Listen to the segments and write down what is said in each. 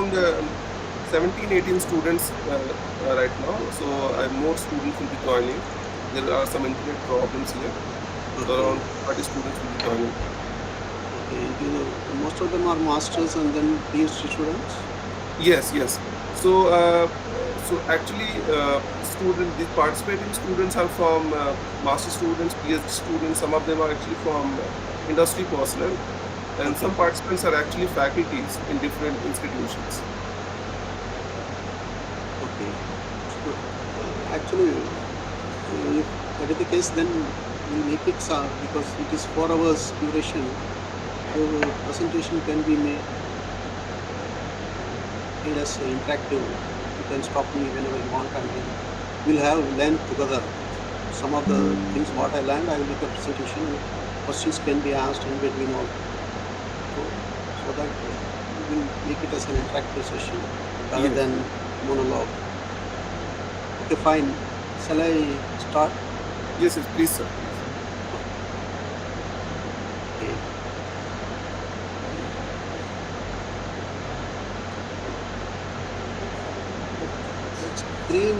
around 17, 18 students right now. So more students will be joining. There are some internet problems here. So Okay. around 30 students will be joining. Okay. Most of them are masters and then PhD students. Yes, yes. So, so actually, the participating students are from master students, PhD students. Some of them are actually from industry personnel, and Okay. some participants are actually faculties in different institutions. Okay. So, actually, if that is the case, then we make it because it is 4 hours duration. So presentation can be made as interactive. You can stop me whenever you want, and then we'll have learn together. Some of the things what I learned, I will make a presentation. And questions can be asked in between also, so that we will make it as an interactive session rather Yes, than monologue. Okay, fine. Shall I start? yes, yes. Please, sir, please. Okay. That screen.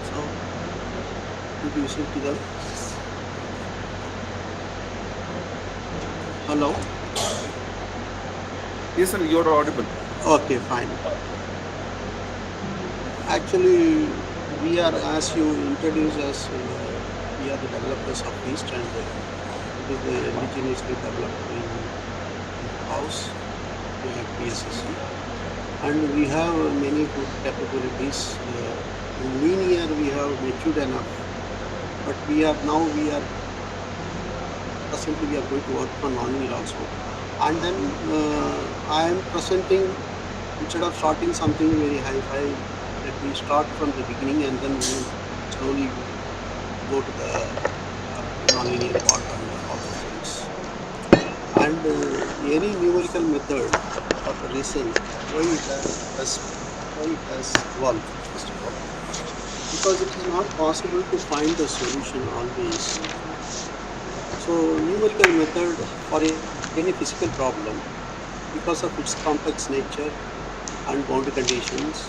So, did you listen to them? Hello. Yes, sir. You're audible. Okay, fine. Actually, we are, as you introduce us, we are the developers of East, and it is the indigenously developed in house. We have PSSC, and we have many good capabilities. In linear, we have matured enough, but we are presently we are going to work on nonlinear also. And then I am presenting, instead of starting something very high-fi, let me start from the beginning and then we will slowly go to the nonlinear part and all those things. And any numerical method for the reason why it has evolved, first of all, because it is not possible to find the solution always. So numerical method for any physical problem, because of its complex nature and boundary conditions,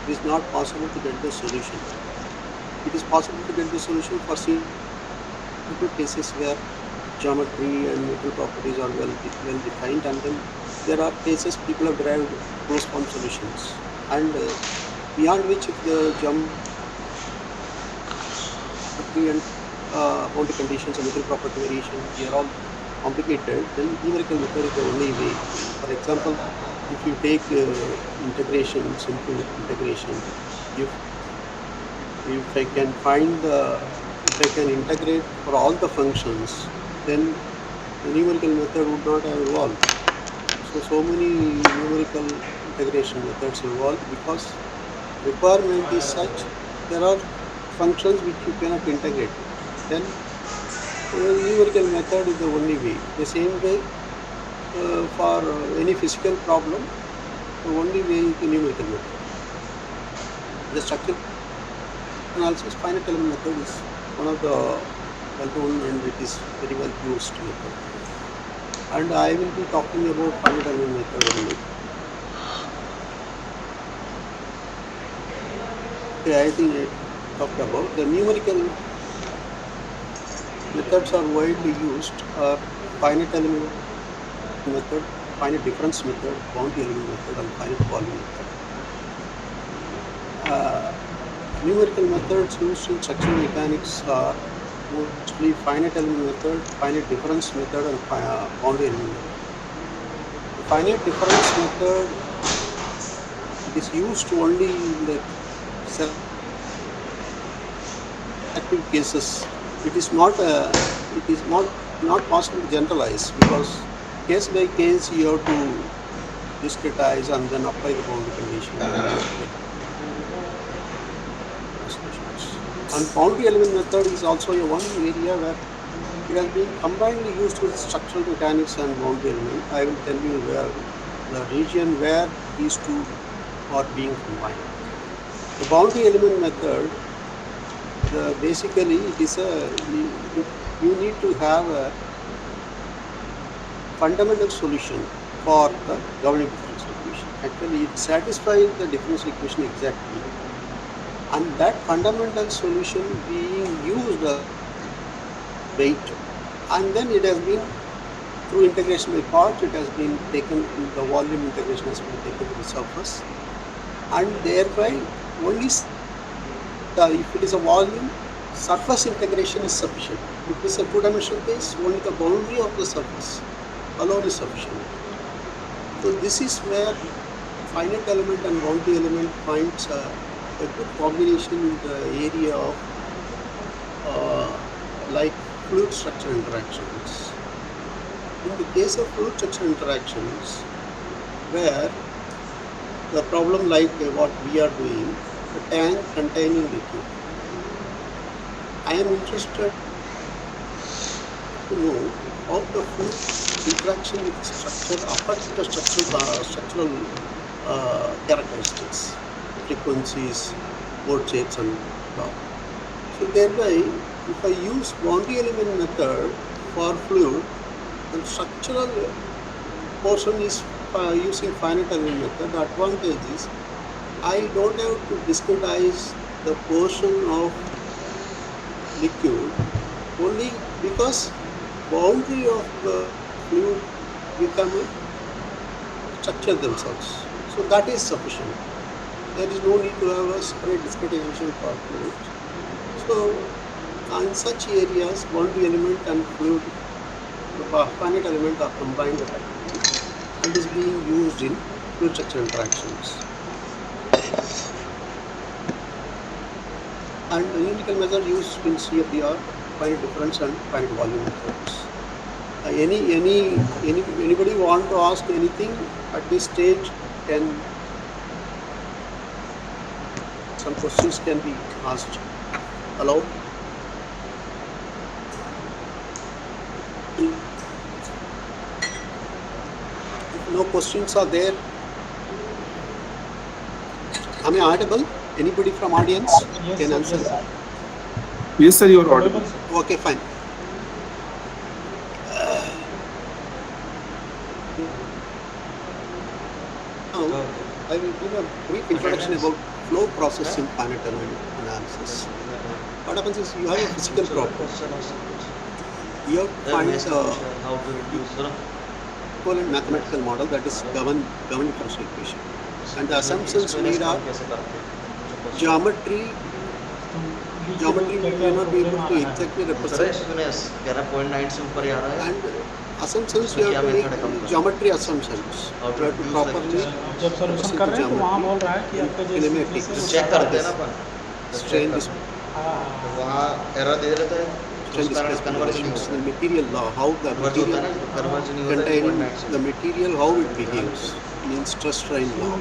it is not possible to get the solution. It is possible to get the solution for simple cases where geometry and numerical properties are well defined, and then there are cases people have derived closed form solutions. And beyond which, if the geometry and boundary conditions and numerical property variation, they are all complicated, then numerical method is the only way. For example, if you take integration, simple integration, if I can if I can integrate for all the functions, then the numerical method would not have evolved. So many numerical integration methods evolved because requirement is such, there are functions which you cannot integrate. Then numerical method is the only way. The same way for any physical problem, the only way is the numerical method. The structural analysis finite element method is one of the well-known and it is very well used method. And I will be talking about finite element method only. Okay, I think I talked about the numerical methods are widely used are finite element method, finite difference method, boundary element method, and finite volume method. Uh, Numerical methods used in structural mechanics are mostly finite element method, finite difference method, and boundary element method. The finite difference method, it is used only in the selective cases. It is not possible to generalize because case by case you have to discretize and then apply the boundary condition and then you have to get the solutions. And boundary element method is also a one area where it has been combinedly used with structural mechanics and boundary element. I will tell you where the region where these two are being combined. The boundary element method, basically it is you need to have a fundamental solution for the governing differential equation. Actually, it satisfies the differential equation exactly, and that fundamental solution being used as weight, and then it has been through integration by parts, it has been taken, the volume integration has been taken to the surface, and thereby only if it is a volume, surface integration is sufficient. If it is a two-dimensional case, only the boundary of the surface alone is sufficient. So this is where finite element and boundary element finds a good combination in the area of like fluid structure interactions. In the case of fluid structure interactions, where the problem like what we are doing, the tank containing liquid, I am interested to know how the fluid interaction with structure affect the structural characteristics, frequencies, mode shapes and all. So thereby, if I use boundary element method for fluid, the structural portion is using finite element method. The advantage is I don't have to discretize the portion of liquid only because boundary of the fluid become a structure themselves. So that is sufficient. There is no need to have a separate discretization for fluid. So in such areas, boundary element and fluid, the finite element are combined effectively and is being used in fluid structure interactions. And the numerical method used in CFD are finite difference and finite volume methods. Anybody want to ask anything at this stage? Can some questions can be asked aloud? If no questions are there, am I audible? Anybody from audience Yes, can sir. answer? Yes, sir. Yes, sir, you are Audible, audible. sir. Okay, fine. Now, I will give a brief introduction about flow process in finite element analysis. What happens is you have a physical problem. You have to find the equivalent mathematical model that is governing differential equation. And the assumptions made are geometry. लिख के दो Geometry क्या we क्या may not be problem able आ to रहा है. exactly represent, 11.9 से ऊपर ही आ रहा है. and assumptions उसमें you have क्या to make मेथड है कम करने geometry assumptions. How You to have to reduce the properly जब सोल्यूशन represent कर the रहे हैं तो वहाँ geometry बोल रहा है कि in आपका जो सीक्वेंस है kinematics. वो चेक ज़्यादा करते हैं ना है. अपन जब चेक Strain करते हैं हाँ तो वहाँ एरर दे देता है तो strain उस कारण displacement कन्वर्ज नहीं relations, होता the है. material law, how the converge होता है material ना जब कन्वर्ज नहीं होता है containing 2.9 से the material, how it behaves, means stress strain law.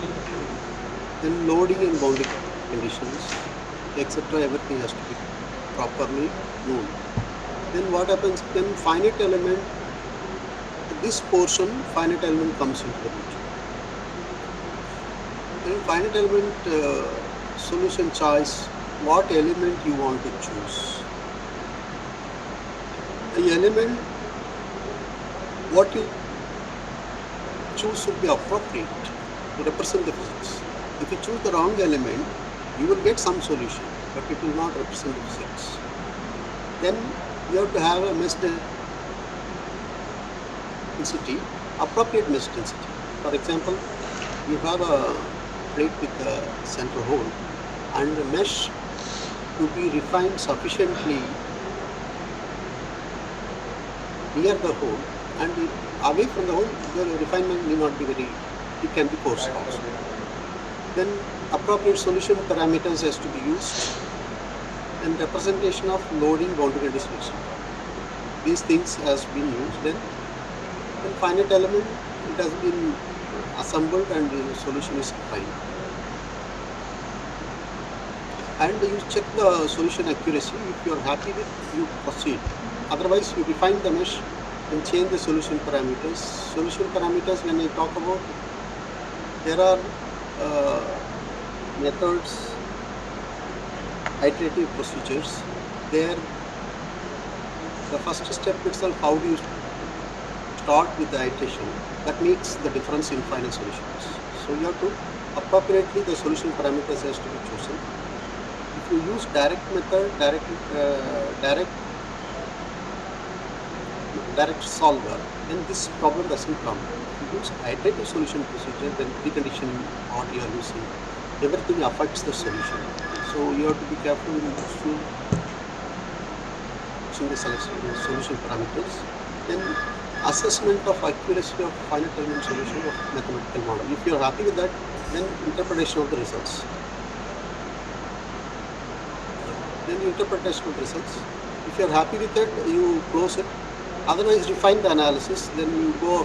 Then loading and boundary conditions, etc. Everything has to be properly known. Then what happens? Then finite element, this portion, finite element comes into the picture. Then finite element solution choice, what element you want to choose. The element, what you choose should be appropriate to represent the physics. If you choose the wrong element, you will get some solution, but it will not represent the physics. Then you have to have a mesh density, appropriate mesh density. For example, you have a plate with a center hole, and the mesh to be refined sufficiently near the hole, and away from the hole, the refinement may not be very, it can be coarse also. Then appropriate solution parameters has to be used, and representation of loading, boundary condition, etc. These things has been used. Then finite element, it has been assembled and the solution is defined. And you check the solution accuracy. If you are happy with, you proceed. Otherwise, you refine the mesh and change the solution parameters. Solution parameters, when I talk about, there are methods, iterative procedures. There, the first step itself, how do you start with the iteration? That makes the difference in final solutions. So you have to appropriately the solution parameters has to be chosen. If you use direct method, direct solver, then this problem doesn't come. If you use iterative solution procedure, then preconditioning what you are using, everything affects the solution. So you have to be careful in choosing the solution parameters. Then assessment of accuracy of finite element solution of mathematical model. If you are happy with that, then interpretation of the results. Then interpretation of the results. If you are happy with it, you close it. Otherwise, refine the analysis. Then you go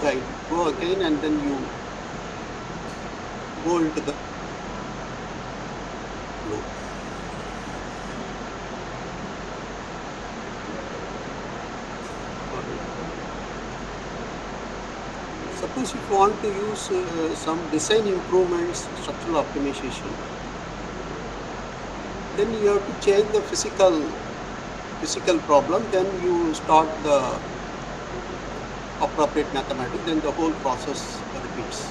again, and then you go into the flow. Suppose if you want to use some design improvements, structural optimization, then you have to change the physical problem. Then you start the appropriate mathematics. Then the whole process repeats.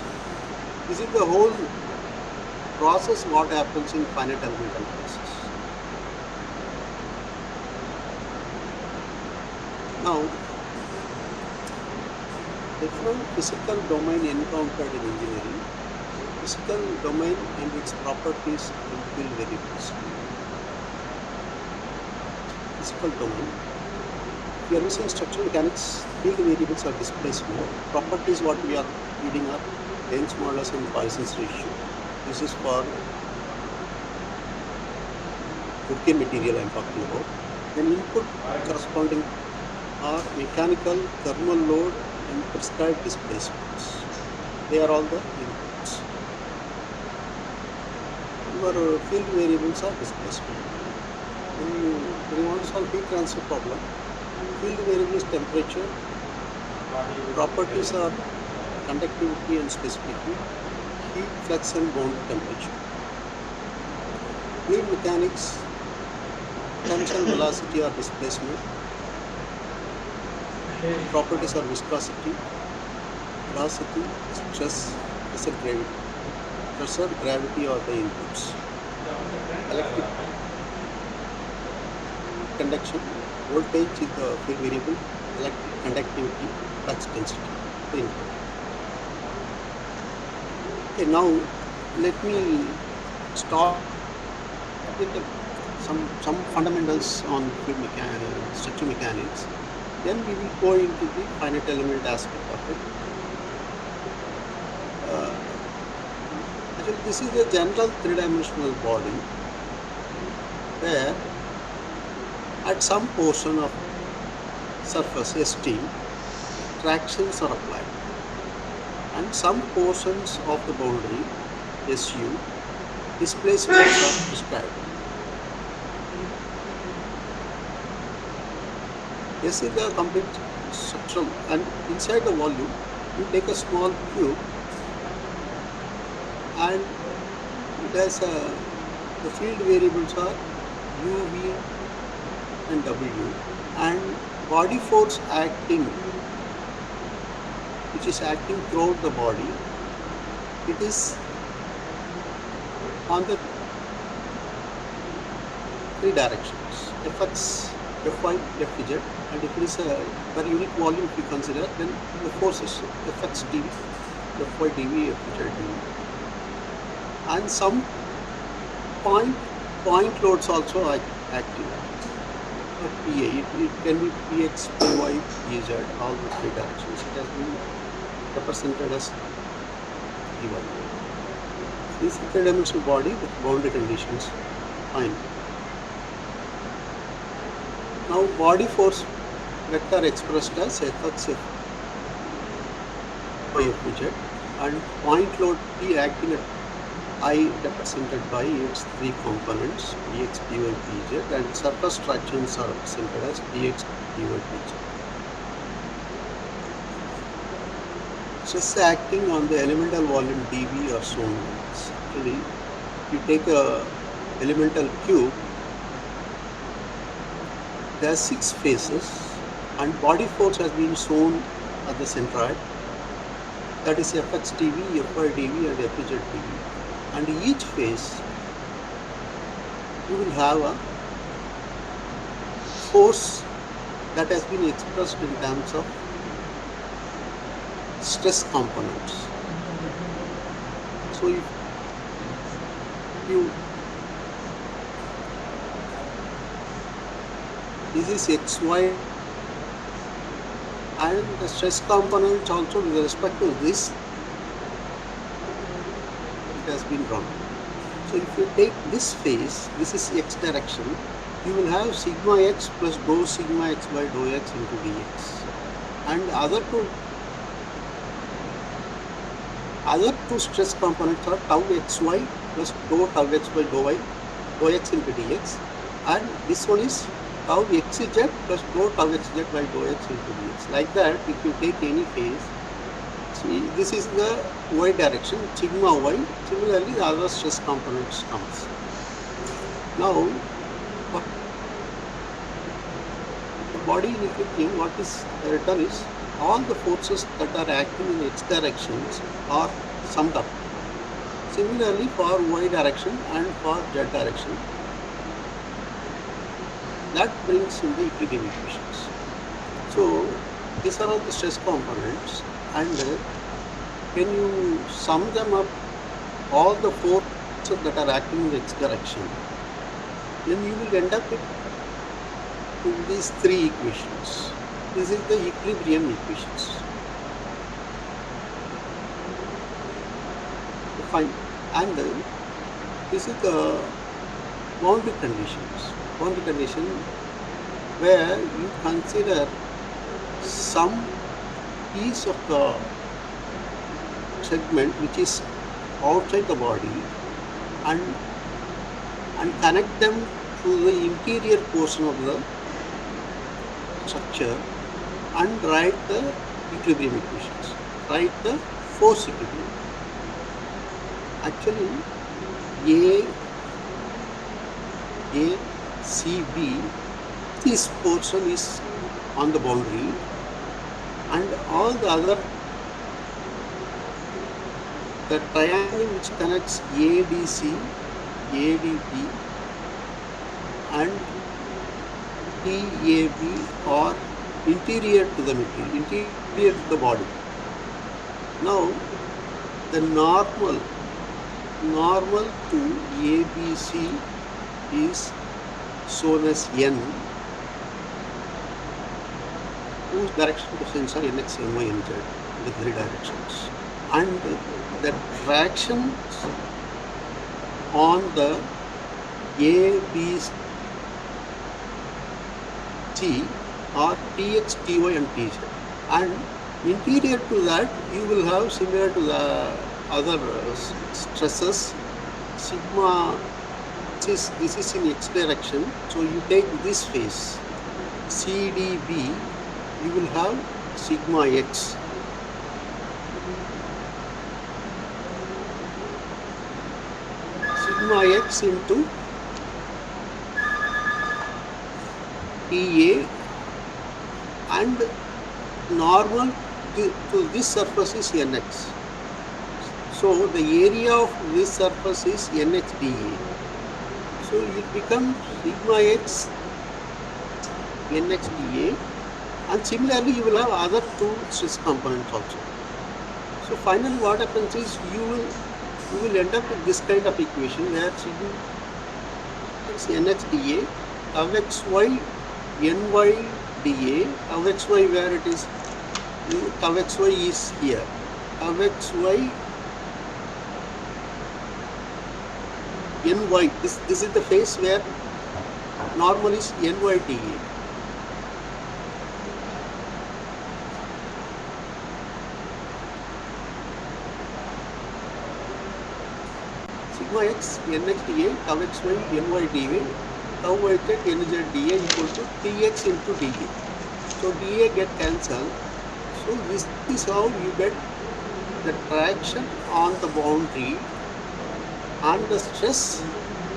This is the whole process what happens in finite element analysis. Now, different physical domain encountered in engineering, physical domain and its properties and field variables. Physical domain. If you are using structural mechanics, field variables are displacement. Properties what we are reading are Young's modulus and Poisson's ratio. This is for European material I am talking about. Then input corresponding are mechanical, thermal load and prescribed displacements. They are all the inputs. Your field variables are displacement. When you want to solve heat transfer problem, field variable is temperature, properties are conductivity and specificity, heat, flux and bound temperature. Fluid mechanics, potential, velocity or displacement, properties are viscosity, velocity, stress, pressure, gravity are the inputs. Electric conduction, voltage is the field variable, electric conductivity, flux density, the input. Okay, now let me start with some fundamentals on structural mechanics. Then we will go into the finite element aspect of it. Actually, this is a general three-dimensional body where at some portion of surface ST, tractions are applied, and some portions of the boundary SU, displacements are prescribed. This is the complete structural, and inside the volume, you take a small cube, and it has the field variables are U, V, and W, and body force acting, which is acting throughout the body, it is on the three directions, Fx, Fy, Fz, and if it is a per unit volume if you consider, then the force is Fx dV, Fy dV, Fz dV. And some point loads also are active. PA, it can be Px, Py, Pz, all the three directions. It has been represented as Py. This is a three-dimensional body with boundary conditions. Fine. Now body force vector expressed as Fx, Fy, Fz, and point load P acting at I represented by its three components Px, Py, Pz, and surface tractions are represented as Px, Py, Pz. stress acting on the elemental volume dV are shown. Actually, you take a elemental cube, there are 6 faces, and body force has been shown at the centroid. That is Fx dV, Fy dV, and Fz dV. And each phase, you will have a force that has been expressed in terms of stress components. So if you, this is xy, and the stress components also with respect to this, it has been drawn. So if you take this phase, this is x direction, you will have sigma x plus dou sigma x by dou x into dx. And other two stress components are tau xy plus dou tau x by dou y, dou x into dx. And this one is tau xz plus dou tau xz by dou x into dx. Like that, if you take any phase, see, this is the y direction, sigma y. Similarly, the other stress components comes. Now, for the body in equilibrium, what is written is all the forces that are acting in x directions are summed up. Similarly, for y direction and for z direction, that brings in the equilibrium equations. So, these are all the stress components, and when you sum them up, all the forces that are acting in the x direction, then you will end up with these 3 equations. This is the equilibrium equations. Fine. And this is the boundary conditions. Boundary condition where you consider some piece of the segment which is outside the body and connect them to the interior portion of the structure and write the equilibrium equations, write the force equilibrium. Actually, CB, this portion is on the boundary, and all the other, the triangle which connects ADC, ADB and TAB are interior to the material, interior to the body. Now, the normal to ABC is shown as N, whose direction cosines are Nx, Ny, Nz, the 3 directions. And the tractions on the ABC are Tx, Ty and Tz. And interior to that, you will have, similar to the other stresses, sigma, this is in x direction. So you take this phase, CDB, you will have sigma x. Sigma x into PA, and normal to this surface is Nx. So the area of this surface is Nx dA. So it becomes sigma x Nx dA, and similarly you will have other 2 stress components also. So finally what happens is you will end up with this kind of equation where sigma is Nx dA, tau xy Ny dA, tau xy where it is, tau xy is here, tau xy Ny, this is the phase where normal is Ny dA. Sigma x Nx dA, tau xy Ny dA, tau yz Nz dA equal to Tx into dA. So dA get cancelled. So this is how you get the traction on the boundary and the stress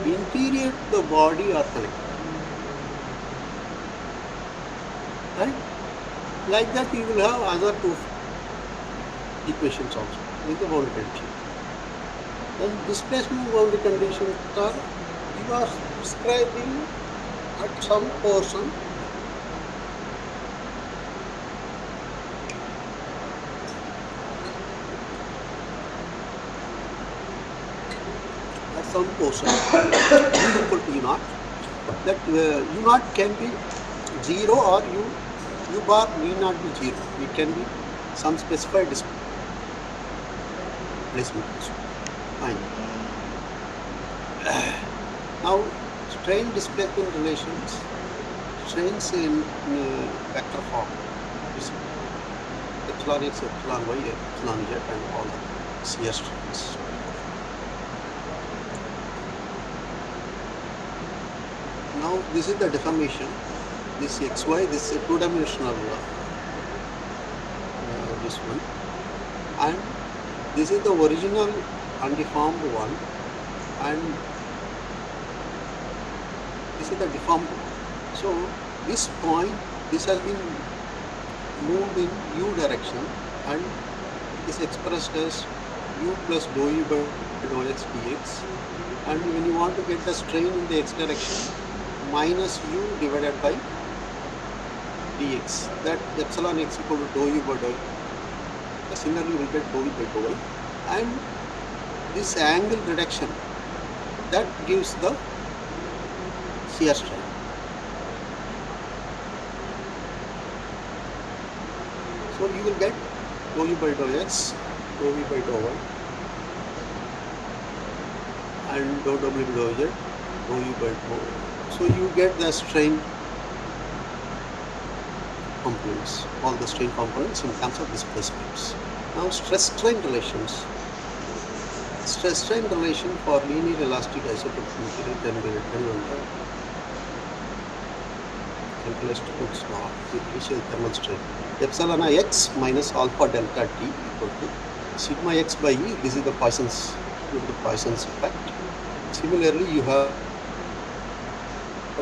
interior to the body are connected. Right? Like that, you will have other two equations also with the boundary condition. Then displacement boundary conditions are, you are prescribing at some portion u equal to u naught. That u naught can be 0 or u bar need not be 0. It can be some specified displacement also. Fine. Now, strain displacement relations, strains in vector form is epsilon x, epsilon y, epsilon z, and all the shear strains. Now, this is the deformation. This xy, this is a two-dimensional this one, and this is the original undeformed one, and this is the deformed one. So this point, this has been moved in u direction, and is expressed as u plus dou u by dou x dx, and when you want to get the strain in the x direction, minus u divided by dx, that epsilon x equal to dou u by dou. Similarly, we will get dou u by dou y, and this angle reduction, that gives the shear strain. So you will get dou u by dou x, dou u by dou y, and dou w by dou z, dou u by dou y. So you get the strain components, all the strain components in terms of displacements. Now, stress-strain relations. Stress-strain relation for linear elastic isotropic material can be written on the simplest Hooke's law, the initial thermal strain. Epsilon x minus alpha delta t equal to sigma x by E. This is the Poisson's effect. Similarly, you have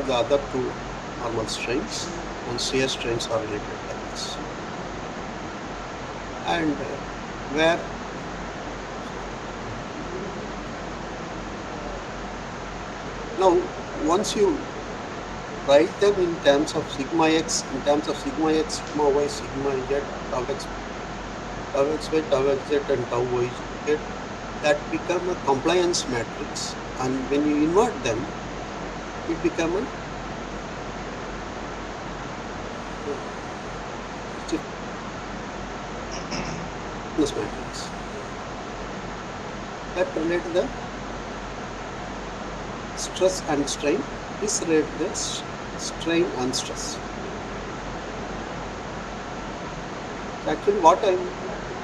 the other two normal strains, and shear strains are related like this. And where now, once you write them in terms of sigma x, sigma y, sigma z, tau x, tau xy, tau xz, and tau yz, that become a compliance matrix, and when you invert them, it become a stiffness matrix that relate the stress and strain. This relate the strain and stress. Actually, what I am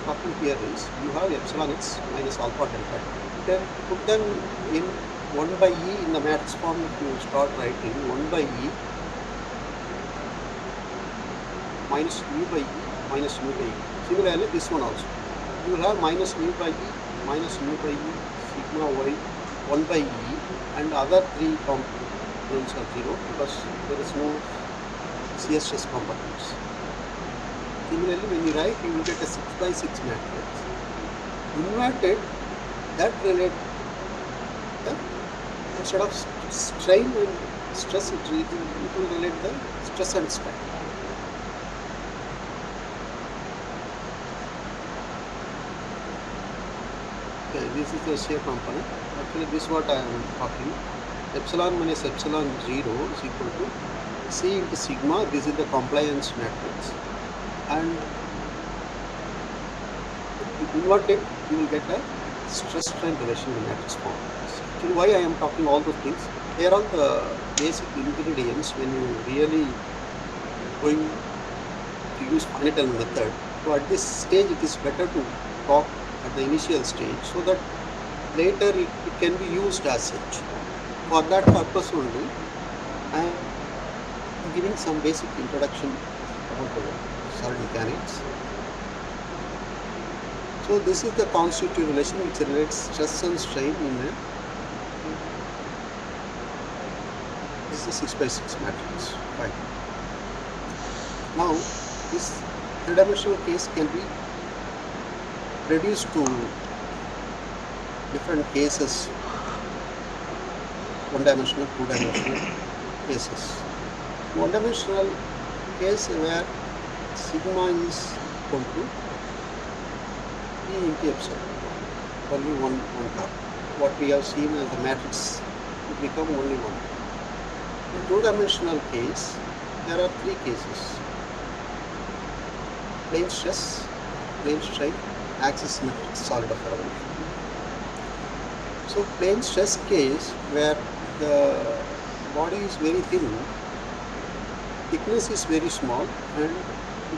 talking here is, you have epsilon x minus alpha delta. You can put them in 1 by E in the matrix form. If you start writing 1 by E minus mu by E minus mu by E. Similarly, this one also. You will have minus mu by E minus mu by E sigma y 1 by E, and other three components are 0 because there is no shear stress components. Similarly, when you write, you will get a 6 by 6 matrix. Inverted, that relate instead of strain and stress, it will relate the stress and strain. Okay, this is the shear component. Actually, this is what I am talking. Epsilon minus epsilon 0 is equal to C into sigma. This is the compliance matrix, and if you invert it, you will get a stress-strain relation in matrix form. Actually, why I am talking all those things? They are all the basic ingredients when you really going to use finite element method. So at this stage, it is better to talk at the initial stage, so that later it can be used as such. For that purpose only, I am giving some basic introduction about the solid mechanics. So So this is the constitutive relation which relates stress and strain in a this is a 6 by 6 matrix. Fine. Now this three-dimensional case can be reduced to different cases, one-dimensional, two-dimensional cases. One-dimensional case where sigma is equal to E into epsilon, only one term. What we have seen as the matrix will become only one. In two-dimensional case, there are three cases: plane stress, plane strain, axis symmetric solid of evolution. So plane stress case, where the body is very thin, thickness is very small, and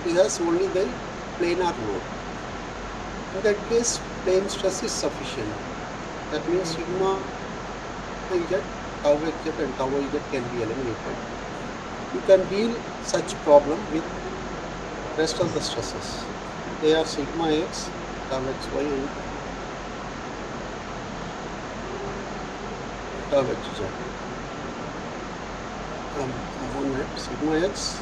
it has only the planar load. In that case, plane stress is sufficient. That means sigma z, tau z and tau z can be eliminated. You can deal such problem with rest of the stresses. They are sigma x, tau xy and tau hz. One minute, sigma x,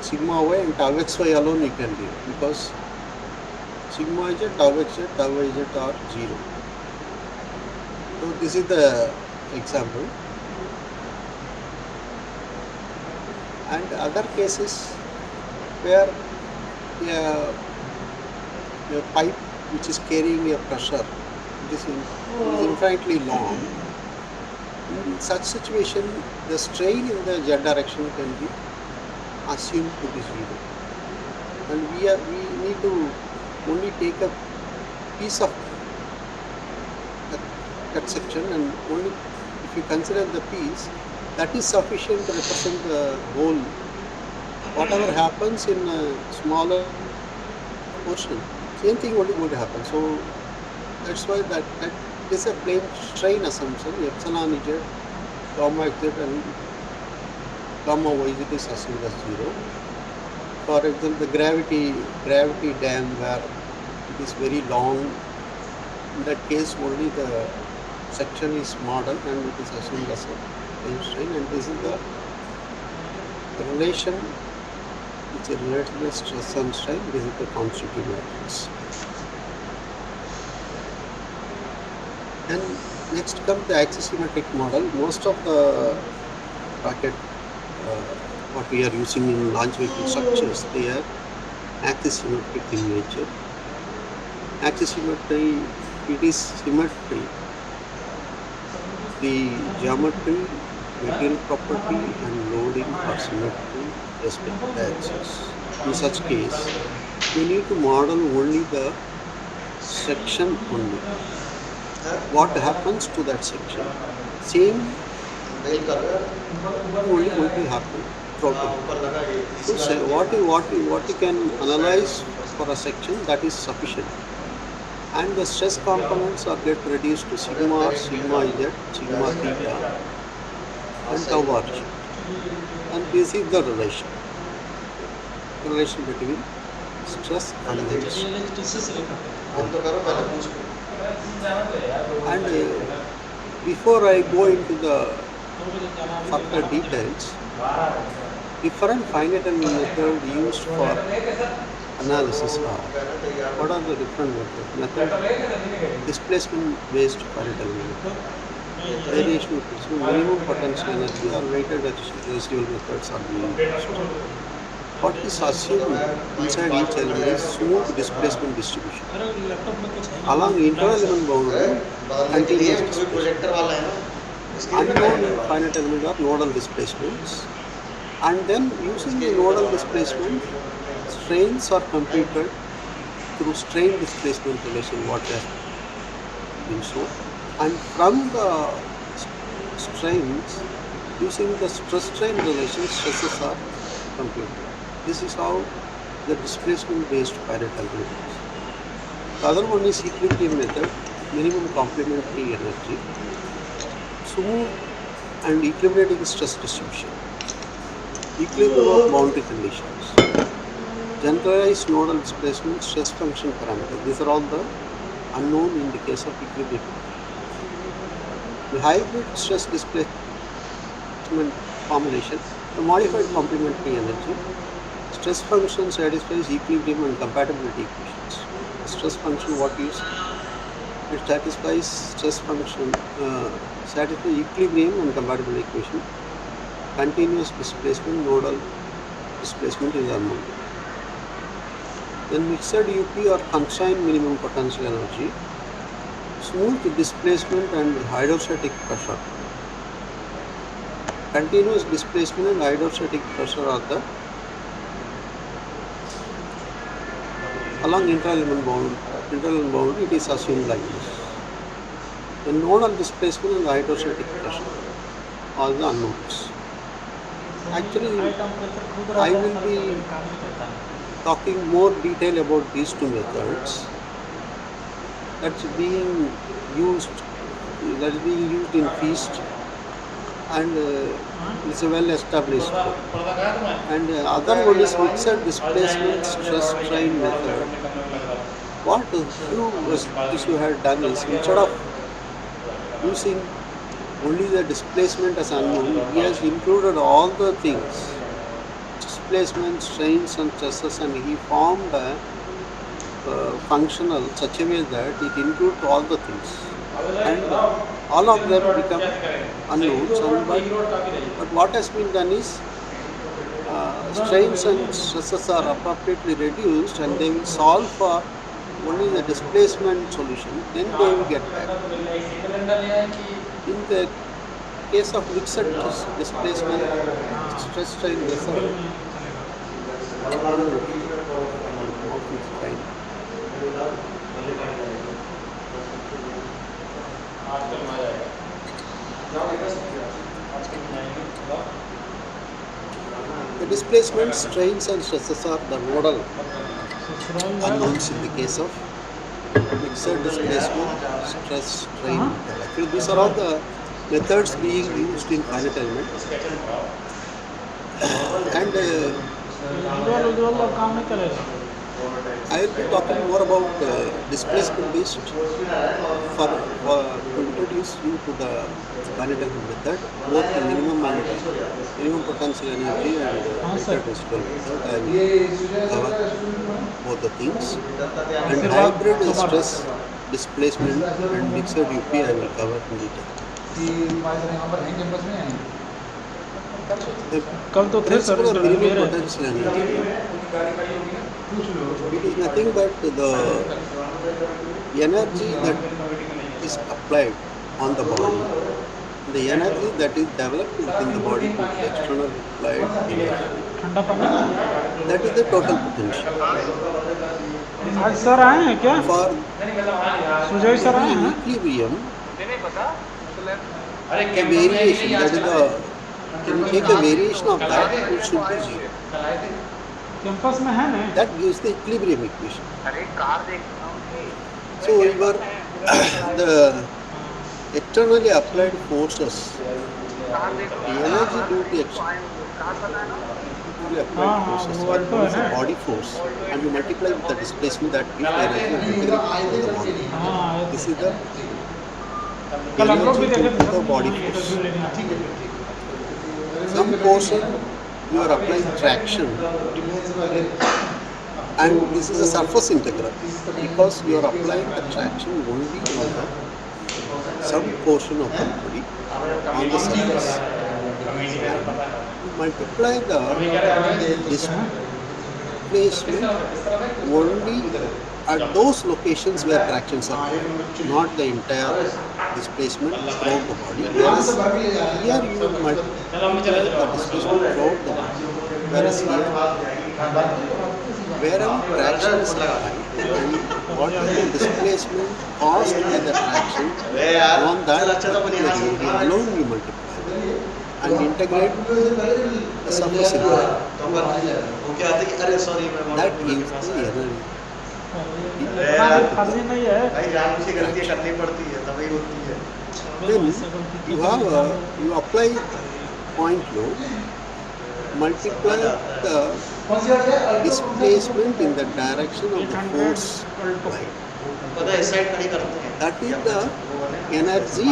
sigma y and tau xy alone you can deal, because sigma z, tau xz, tau yz are 0. So this is the example. And other cases where a pipe which is carrying a pressure, it is infinitely long. In such situation, the strain in the z direction can be assumed to be 0. And we need to only take a piece of cut section, and only if you consider the piece, that is sufficient to represent the whole. Whatever happens in a smaller portion, same thing only going to happen. So that's why that is a plane strain assumption. Epsilon z, gamma z and gamma yz is assumed as 0. For example, the gravity dam, where it is very long, in that case only the section is model and it is assumed as a plane strain, and this is the relation which relates to the stress and strain. This is the constitutive matrix. Then next comes the axisymmetric model. Most of the rocket what we are using in launch vehicle structures, they are axisymmetric in nature. Axisymmetry, it is symmetry. The geometry, material property and loading are symmetry respect to the axis. In such case, we need to model only the section only. What happens to that section? Same only going to happen throughout. So what you can analyze for a section, that is sufficient. And the stress components are get reduced to sigma r, sigma z, sigma theta and tau r. And this is the relation between stress and the strain. And before I go into the further details, different finite element method used for analysis are, what are the different methods? Displacement based finite element method, variational principle, minimum potential energy or weighted residual methods are being used. What is assumed inside each element is smooth displacement distribution. Along inter-element boundary, continuous displacement. Unknown in finite element are nodal displacements. And then using the nodal displacement, strains are computed through strain displacement relation, what has been shown. And from the strains, using the stress strain relation, stresses are computed. This is how the displacement based finite element is. The other one is equilibrium method, minimum complementary energy, smooth and equilibrating stress distribution, equilibrium of boundary conditions. Generalized nodal displacement, stress function parameter. These are all the unknown in the case of equilibrium equations. The hybrid stress displacement formulation, the modified complementary energy, stress function satisfies equilibrium and compatibility equations. The stress function, what you see, it satisfies stress function, satisfies equilibrium and compatibility equation. Continuous displacement, nodal displacement is unknown. Then mixed UP or constrained minimum potential energy, smooth displacement and hydrostatic pressure. Continuous displacement and hydrostatic pressure are the along interelement boundary it is assumed like this. The nodal displacement and hydrostatic pressure are the unknowns. Actually, I will be talking more detail about these two methods that's being used in feast and it's a well established one. And other one is mixed displacement stress strain method. What a few issue had done is instead of using only the displacement as unknown, he has included all the things, displacement, strains and stresses, and he formed a functional such a way that it includes all the things. And all of them become unknowns. But what has been done is strains and stresses are appropriately reduced and they will solve for only the displacement solution, then they will get back. In the case of mixed displacement stress strain method, one minute, mouse is trying. The displacement strains and stresses are the nodal unknowns in the case of mixed displacement stress strain method. Actually, these are all the methods being used in finite element. And काम नहीं चलेगा I will be talking more about displacement based to introduce you to the finite element method, both the minimum potential energy and हाँ sir weighted residual method. I will cover both the things. And उसके बाद hybrid दोबारा stress displacement and mixed UP I will cover in detail. The कल तो थे sir principle of interview ले minimum रहे थे potential energy, it is nothing but the energy that is applied on the body, the energy that is developed within the body due to the external applied energy, ठंडा पानी that is the total potential. आज sir आए हैं क्या For Sujay to sir be आए in हैं equilibrium, a variation, that is the, when you take a variation of that, it should be zero. Campus में है ना That gives the equilibrium equation. So your the externally applied forces, the energy due to externally applied हाँ हाँ forces वो are Alto known है as a ना body force, and you multiply with the displacement that gives the energy and integrate it over the volume. हाँ आए This थे is the कल हम लोग भी energy देखे due थे to सर the body यहाँ force. इंटरव्यू लेने आए थे Some portion you are applying traction, and this is a surface integral because you are applying the traction only on the some portion of the body on the surface, and you multiply the displacement only at those locations where tractions are applied, not the entire displacement throughout the body. Whereas here you will multiply the displacement throughout the body. Whereas here, wherever traction is applied and what is the displacement caused by the traction on that particular area alone you multiply and integrate the surface integral. That gives the energy इतना भी फर्जी नहीं है of traction. तभी होती है Then you apply point load, multiply the displacement in the direction of the 800 force equal to applied. पता है इस साइड खड़ी करते हैं That is the energy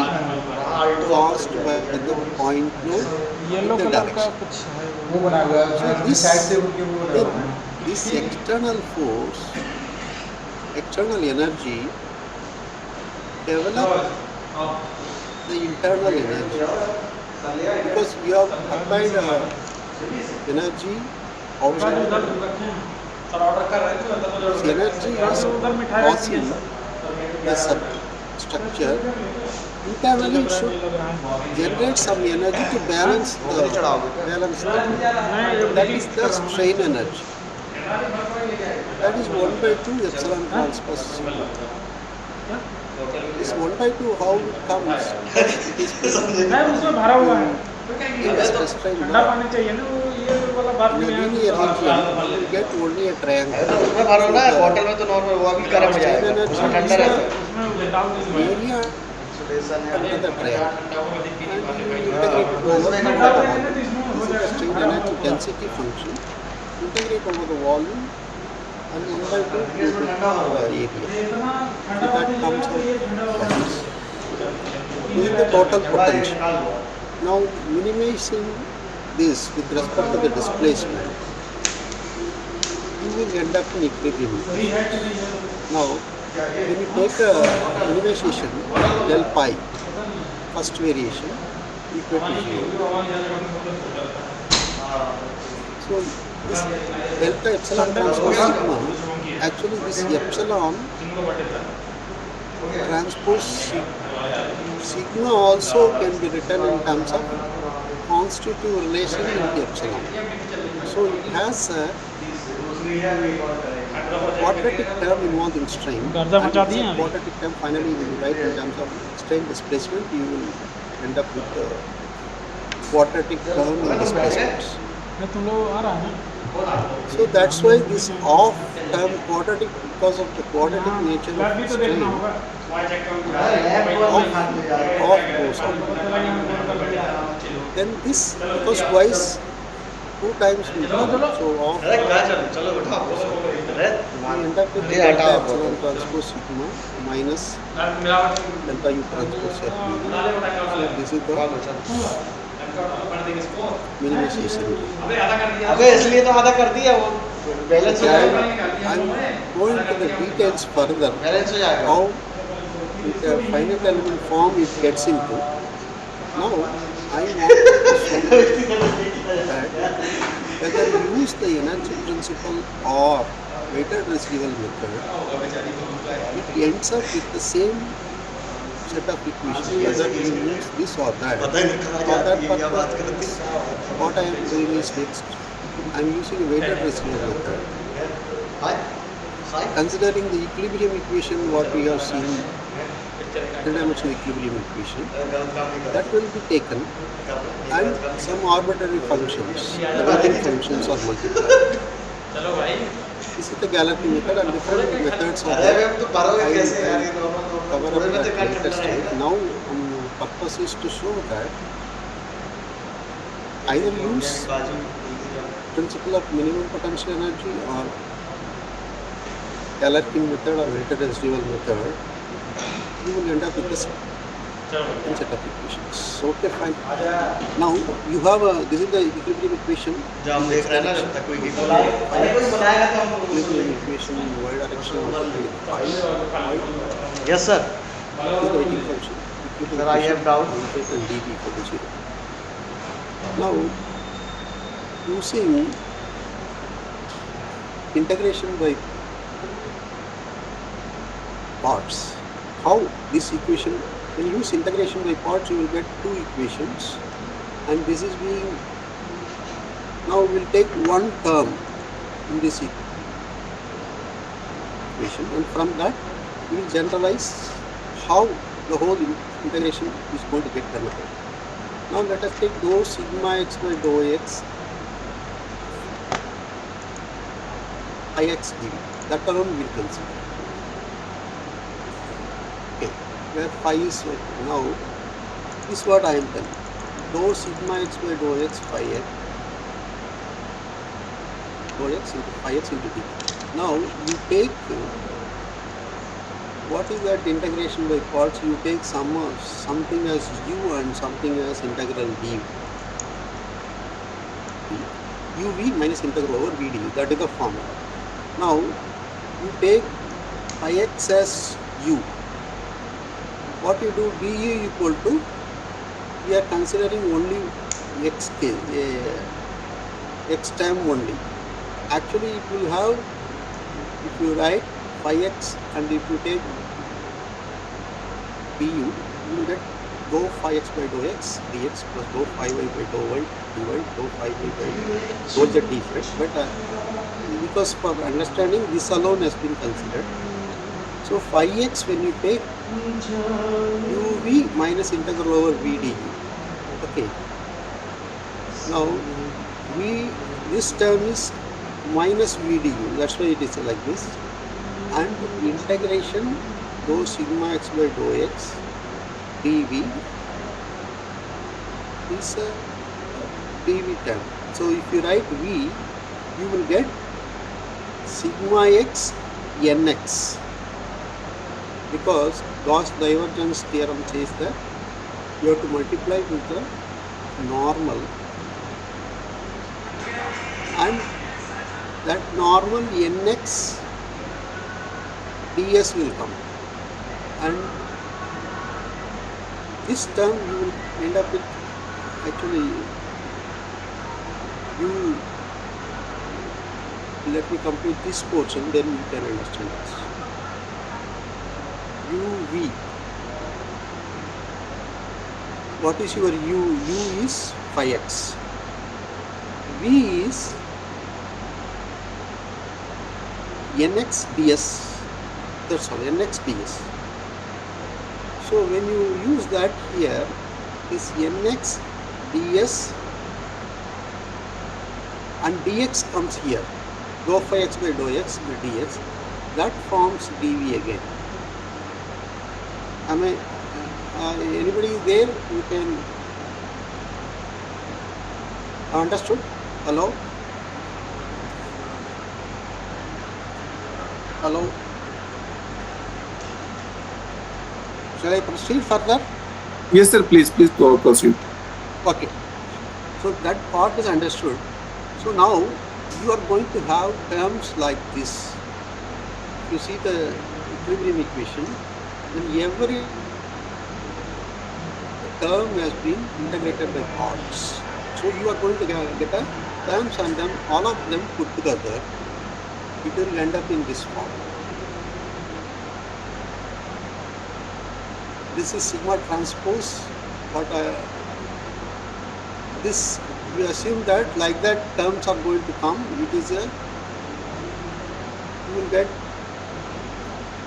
caused by the point node yellow in the colour का direction. कुछ है वो बना हुआ है So उसमें this साइड से उनके वो बना then हुआ है this external force, external energy develop the internal energy because you have applied energy outside the उधर body. रखे हैं और ऑर्डर कर रहे थे This energy is उधर मिठाई रखी है causing the structure. Internally it should generate some energy to balance the balance the flow. That is the strain energy. That is 1 by 2 epsilon transpose sigma. This 1 by 2 how it comes? Because it is नहीं उसमें भरा हुआ है in a stress strain ठंडा law. पानी चाहिए ना वो ये वाला बात In a नहीं है linear region, you will get only a triangle. अरे तो उसमें भरो ना So the बॉटल में तो नॉर्मल वो भी गर्म हो strain जाएगा energy उसमें is ठंडा रहता है उसमें डाल दीजिए area इंसुलेशन है under the triangle. And you integrate it over उसमें the डाल volume. देंगे तो इसमें हो This is the जाएगा strain energy density function. Integrate over the volume and 1 by 2 you get the area. इतना So ठंडा that पानी comes चाहिए तो ये out ठंडा like वाला this. This is the total potential. Now minimizing this with respect to the displacement, you will end up in equilibrium. Now when you take a minimization del pi, first variation equal to 0. So this delta epsilon transpose sigma, actually this epsilon transpose sigma also can be written in terms of constitutive relation into epsilon. So it has a quadratic term involved in strain. गर्दा And मचा this दिए हैं अभी quadratic term finally when you write in terms of strain displacement, you will end up with the quadratic term in displacements. मैं तुम लोग आ रहा है ना So that's why this off term quadratic, because of the quadratic nature lab भी of तो देखना strain, होगा off goes out. Then this, because twice, 2 times will come, so off अरे कहाँ चलो चलो उठाओ अरे we end up with the ये delta हटाओ epsilon transpose sigma minus delta u transpose f. So this is the minimization. अबे इसलिए तो आधा कर दिया वो बैलेंस हो जाएगा I'm going to the details further, balance हो जाएगा how the finite element form it gets into. Now I want to show that whether you use the energy principle or weighted residual method, it ends up with the same set of equations, whether you use this or that. पता ही नहीं कहाँ For जाती that है क्या बात करती purpose, what I am doing is next, I am using a weighted residual method. है sign Considering the equilibrium equation, what we have seen, three-dimensional equilibrium equation, गलत काम नहीं that will be taken and some arbitrary functions, the weighting functions are multiplied. This is the Galerkin method and different methods are अरे there. अब तो भरोगे I कैसे यार will ये normal cover थोड़े up में तो that कट later रहा stage. है Now, purpose is to show that either use बाजू principle of minimum potential energy or Galerkin method or weighted residual method, you will end up with the same set of equations. Okay, fine. Now you have this is the equilibrium equation. जो हम देख रहे हैं ना जब तक कोई कोई बुलाएगा तो हम Equilibrium equation in y direction multiplied with phi. Yes sir This is the weighting function. Sir, I have doubt. Equilibrium and dv equal to 0. Now using integration by parts, how this equation, when you use integration by parts, you will get two equations, and this is being, now we will take one term in this equation, and from that we will generalize how the whole integration is going to get converted. Now let us take dou sigma x by dou x ix dv. That alone we will consider. Okay, where phi is now, this is what I am telling. Dou sigma x by dou x phi x dou x into phi x into d. Now you take what is that integration by parts? You take something as u and something as integral d. uv minus integral over vd. That is the formula. Now you take phi x as u. What you do, du equal to, we are considering only x term only. Actually it will have, if you write phi x and if you take du, you will get dou phi x by dou x dx plus dou phi y by dou y dy, dou phi y by dou z dz. But because for understanding, this alone has been considered. So phi x, when you take uv minus integral over vdu. Okay. Now this term is minus vdu. That's why it is like this. And integration dou sigma x by dou x dv is a dv term. So if you write v, you will get sigma x nx, because Gauss divergence theorem says that you have to multiply with the normal, and that normal nx ds will come, and this term you will end up with, actually you let me complete this portion, then you can understand this. uv, what is your u? U is phi x, v is nx ds, that's all, nx ds. So when you use that here, this nx ds and dx comes here, dou phi x by dou x by dx, that forms dv again. Am I, anybody there? You can understood? Hello? Hello? Shall I proceed further? Yes, sir. Please go proceed. Okay. So that part is understood. So now you are going to have terms like this. If you see the equilibrium equation, then every term has been integrated by parts. So you are going to get a terms, and then all of them put together, it will end up in this form. This is sigma transpose, but this, we assume that like that terms are going to come. It is a, you will get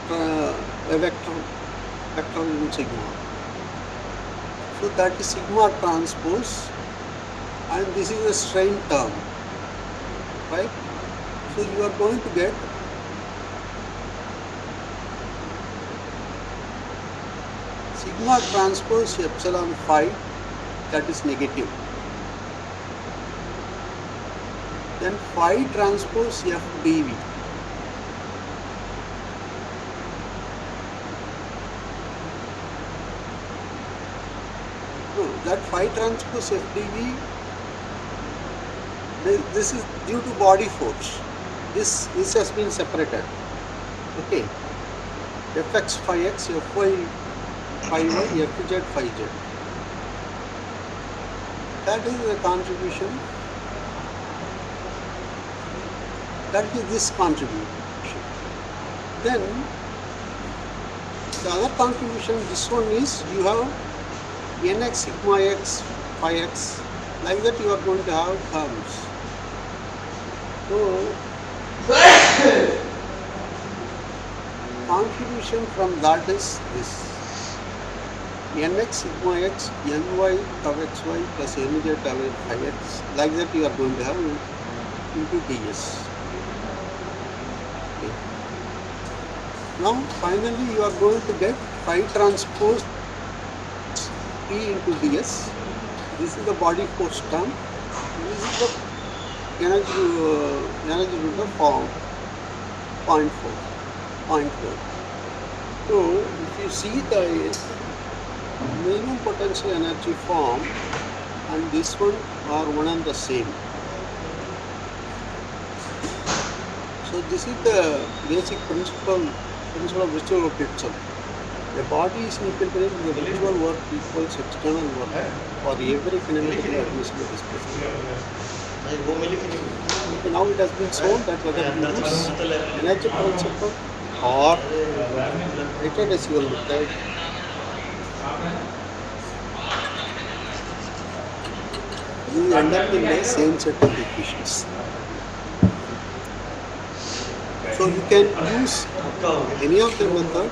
a vector in sigma. So that is sigma transpose, and this is a strain term, right? So you are going to get sigma transpose epsilon phi, that is negative. Then phi transpose f dv. No, that phi transpose f dv, this is due to body force. This has been separated. Okay. Fx phi x, fy phi y, fz phi z. That is the contribution. That is this contribution. Then the other contribution, this one is, you have nx sigma x phi x, like that you are going to have terms. So contribution from that is this nx sigma x ny tau xy plus nz tau phi x, like that you are going to have into ds. Okay. Now finally you are going to get phi transpose P into ds. This is the body force term. This is the energy to the form 0.4, 0.4. So if you see the minimum potential energy form and this one are one and the same. So this is the basic principle of virtual work itself. A body is in equilibrium with the virtual work equals external work for every kinetically admissible displacement. भाई वो मिली कि नहीं Okay, now it has been shown that whether you use energy principle or weighted residual method, you end up in the same set of equations. So you can use पक्का हो गया any of the method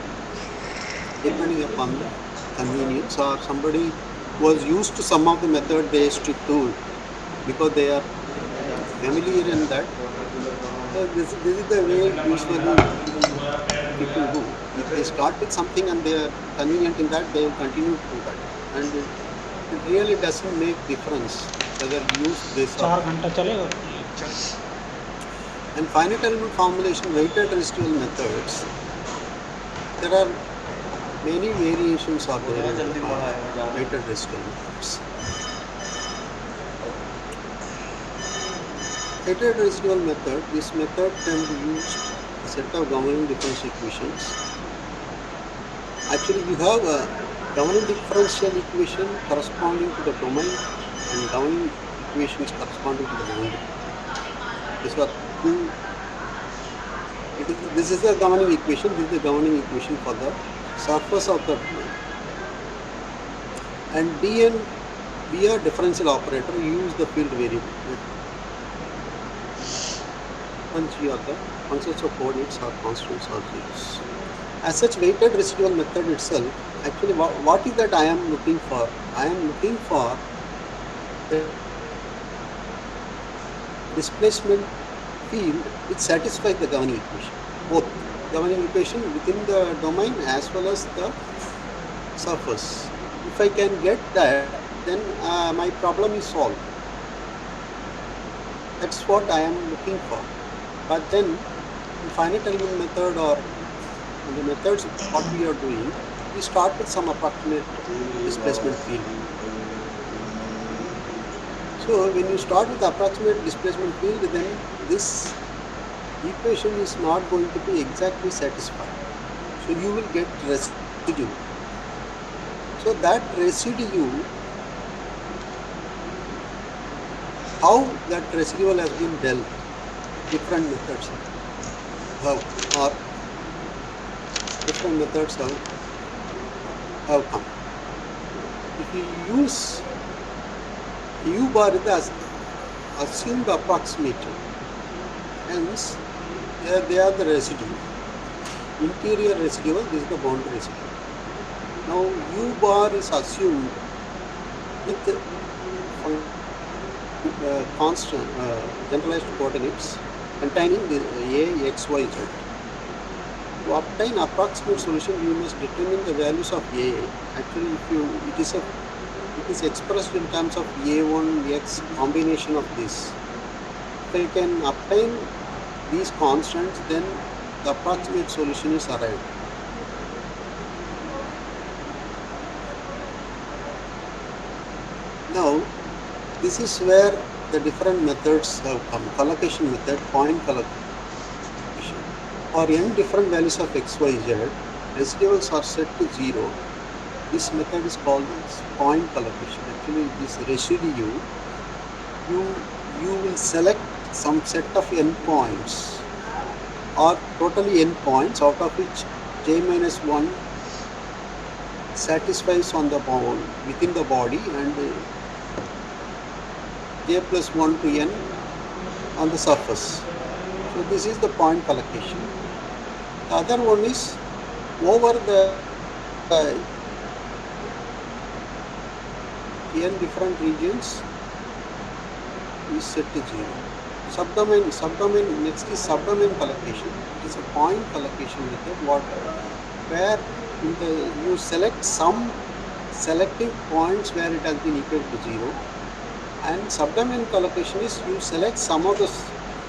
depending upon the convenience, or somebody was used to some of the method they stick to it because they are familiar in that. So this is the way usually people do. If they start with something and they are convenient in that, they will continue to do that. And it really doesn't make difference whether you use this or 4 घंटा चलेगा and finite element formulation weighted residual methods. There are many variations are there बोलना in the जल्दी बड़ा है मैं जा रहा weighted residual methods. Weighted residual method. This method can be used a set of governing differential equations. Actually, you have a governing differential equation corresponding to the domain and governing equations corresponding to the boundary. These are two. This is the governing equation. This is the governing equation for the surface of the domain. And D and B are differential operator. You use the field variable. And G are the functions of coordinates or constants or zeros. As such, weighted residual method itself, actually what is that I am looking for? I am looking for the displacement field which satisfies the governing equation. Both governing equation within the domain as well as the surface. If I can get that, then my problem is solved. That's what I am looking for. But then in finite element method or the methods what we are doing, we start with some approximate displacement field. So when you start with approximate displacement field, then this equation is not going to be exactly satisfied. So you will get residue. So that residue, how that residual has been dealt, different methods have, or different methods have come. If you use U bar as assumed approximation, hence they are the residue. Interior residual, this is the boundary residue. Now U bar is assumed with constant generalized coordinates containing the A, X, Y, Z. To obtain approximate solution, you must determine the values of A. Actually, it is expressed in terms of A1, X combination of this. If I can obtain these constants, then the approximate solution is arrived. Now, this is where the different methods have come. Collocation method, point collocation. For n different values of x, y, z, residuals are set to 0. This method is called point collocation. Actually, this residue, you will select some set of n points or totally n points, out of which j minus 1 satisfies on the ball within the body and j plus 1 to n on the surface. So this is the point collocation. The other one is over the n different regions is set to 0. Subdomain next is subdomain collocation. It is a point collocation method where you select some selective points where it has been equal to 0 And subdomain collocation is you select some of the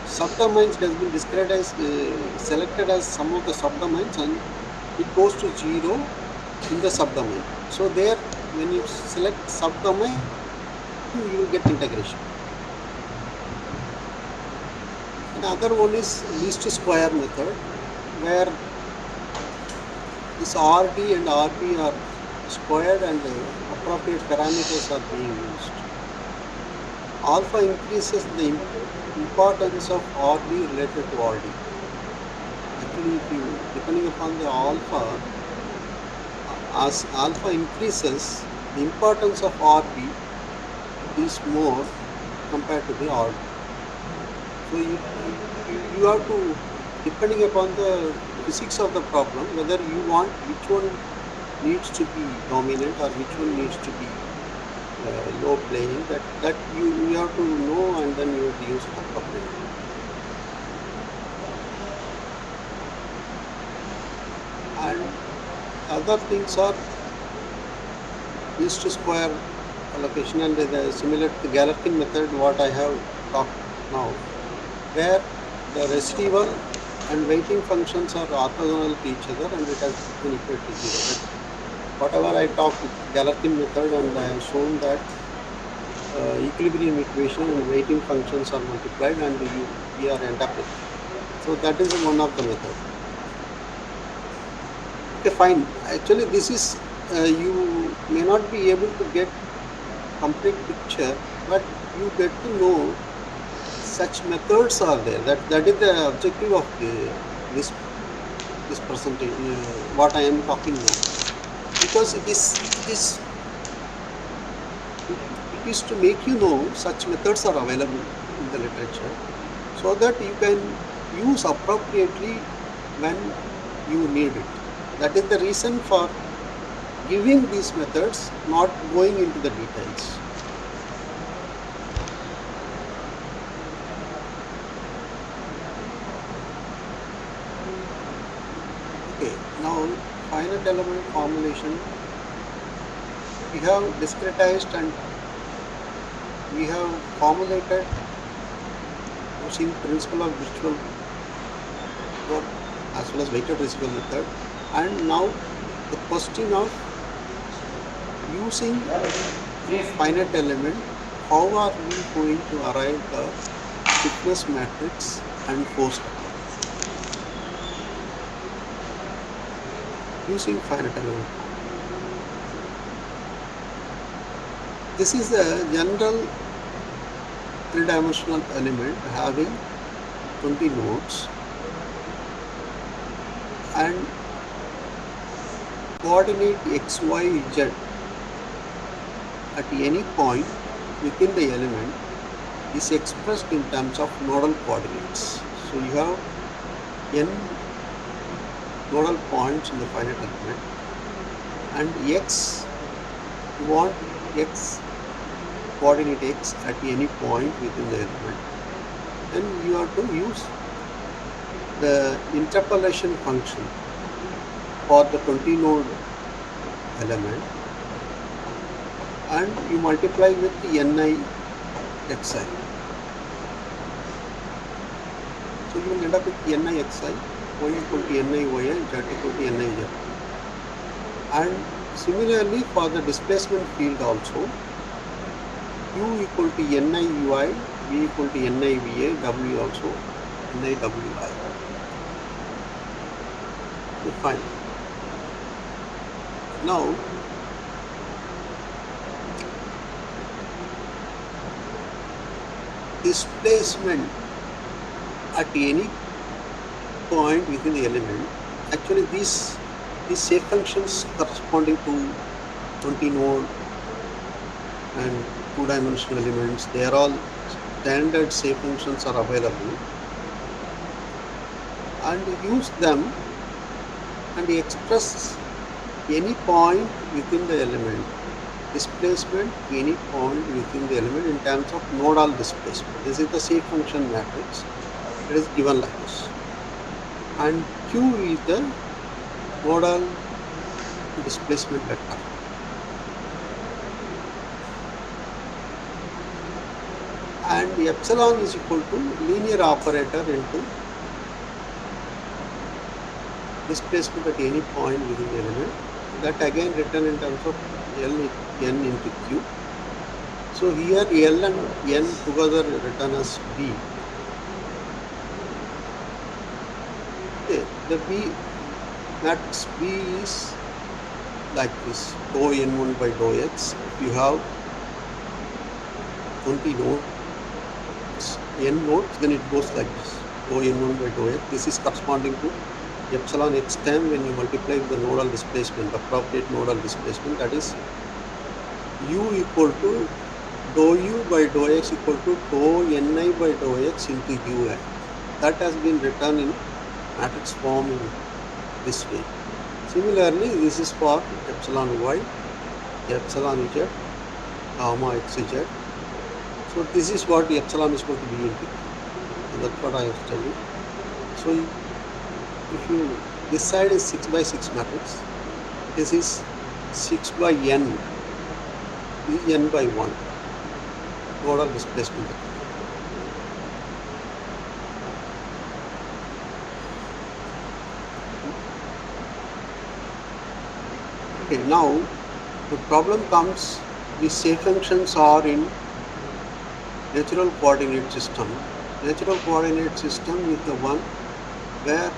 subdomains that has been described as selected as some of the subdomains, and it goes to 0 in the subdomain. So there, when you select subdomain, you will get integration. Another one is least square method, where this RD and RB are squared and appropriate parameters are being used. Alpha increases the importance of RB related to RD. Actually, if you, depending upon the alpha, as alpha increases, the importance of RB is more compared to the RD. So you have to, depending upon the physics of the problem, whether you want which one needs to be dominant or which one needs to be low playing, that you have to know, and then you have to use it appropriately. And other things are least square allocation, and similar to the Galerkin method what I have talked now, where the residual and weighting functions are orthogonal to each other and it has been equal to 0. That whatever I talked with Galerkin method, and I have shown that equilibrium equation and weighting functions are multiplied and we are end up with. So that is one of the method. Okay, fine. Actually, this is you may not be able to get complete picture, but you get to know such methods are there. That is the objective of this presentation. What I am talking now, because it is to make you know such methods are available in the literature, so that you can use appropriately when you need it. That is the reason for giving these methods, not going into the details. Okay, now finite element formulation. We have discretized and we have formulated using principle of virtual work as well as weighted residual method. And now the question of using a finite element, how are we going to arrive the stiffness matrix and force vector using finite element form? This is a general three-dimensional element having 20 nodes and coordinate x, y, z at any point within the element is expressed in terms of nodal coordinates. So you have n nodal points in the finite element, and x, you want x coordinate x at any point within the element, then you have to use the interpolation function for the 20 node element, and you multiply with the ni xi. So you will end up with ni xi, y equal to ni yi, z equal to ni z. And similarly for the displacement field also, u equal to ni ui, v equal to ni va, w also ni wi. Fine. Now displacement at any point within the element, actually these shape functions corresponding to 20 node and two-dimensional elements, they are all standard shape functions are available, and use them and express any point within the element, displacement any point within the element in terms of nodal displacement. This is the shape function matrix. It is given like this, and q is the nodal displacement vector. and epsilon is equal to linear operator into displacement at any point within the element. That again written in terms of L n into Q. So here L and n together written as B. Okay, the B matrix B is like this: dou n1 by dou x. If you have 20 nodes, n nodes, then it goes like this: dou n1 by dou x. This is corresponding to epsilon x time when you multiply the nodal displacement, appropriate nodal displacement. That is u equal to dou u by dou x equal to dou ni by dou x into ui. That has been written in matrix form in this way. Similarly, this is for epsilon y, epsilon z, gamma xz. So this is what epsilon is going to be into. So that's what I was telling. So if you, this side is 6 by 6 matrix, this is 6 by n, this is n by 1, nodal displacement. Okay, now the problem comes, these shape functions are in natural coordinate system. Natural coordinate system is the one where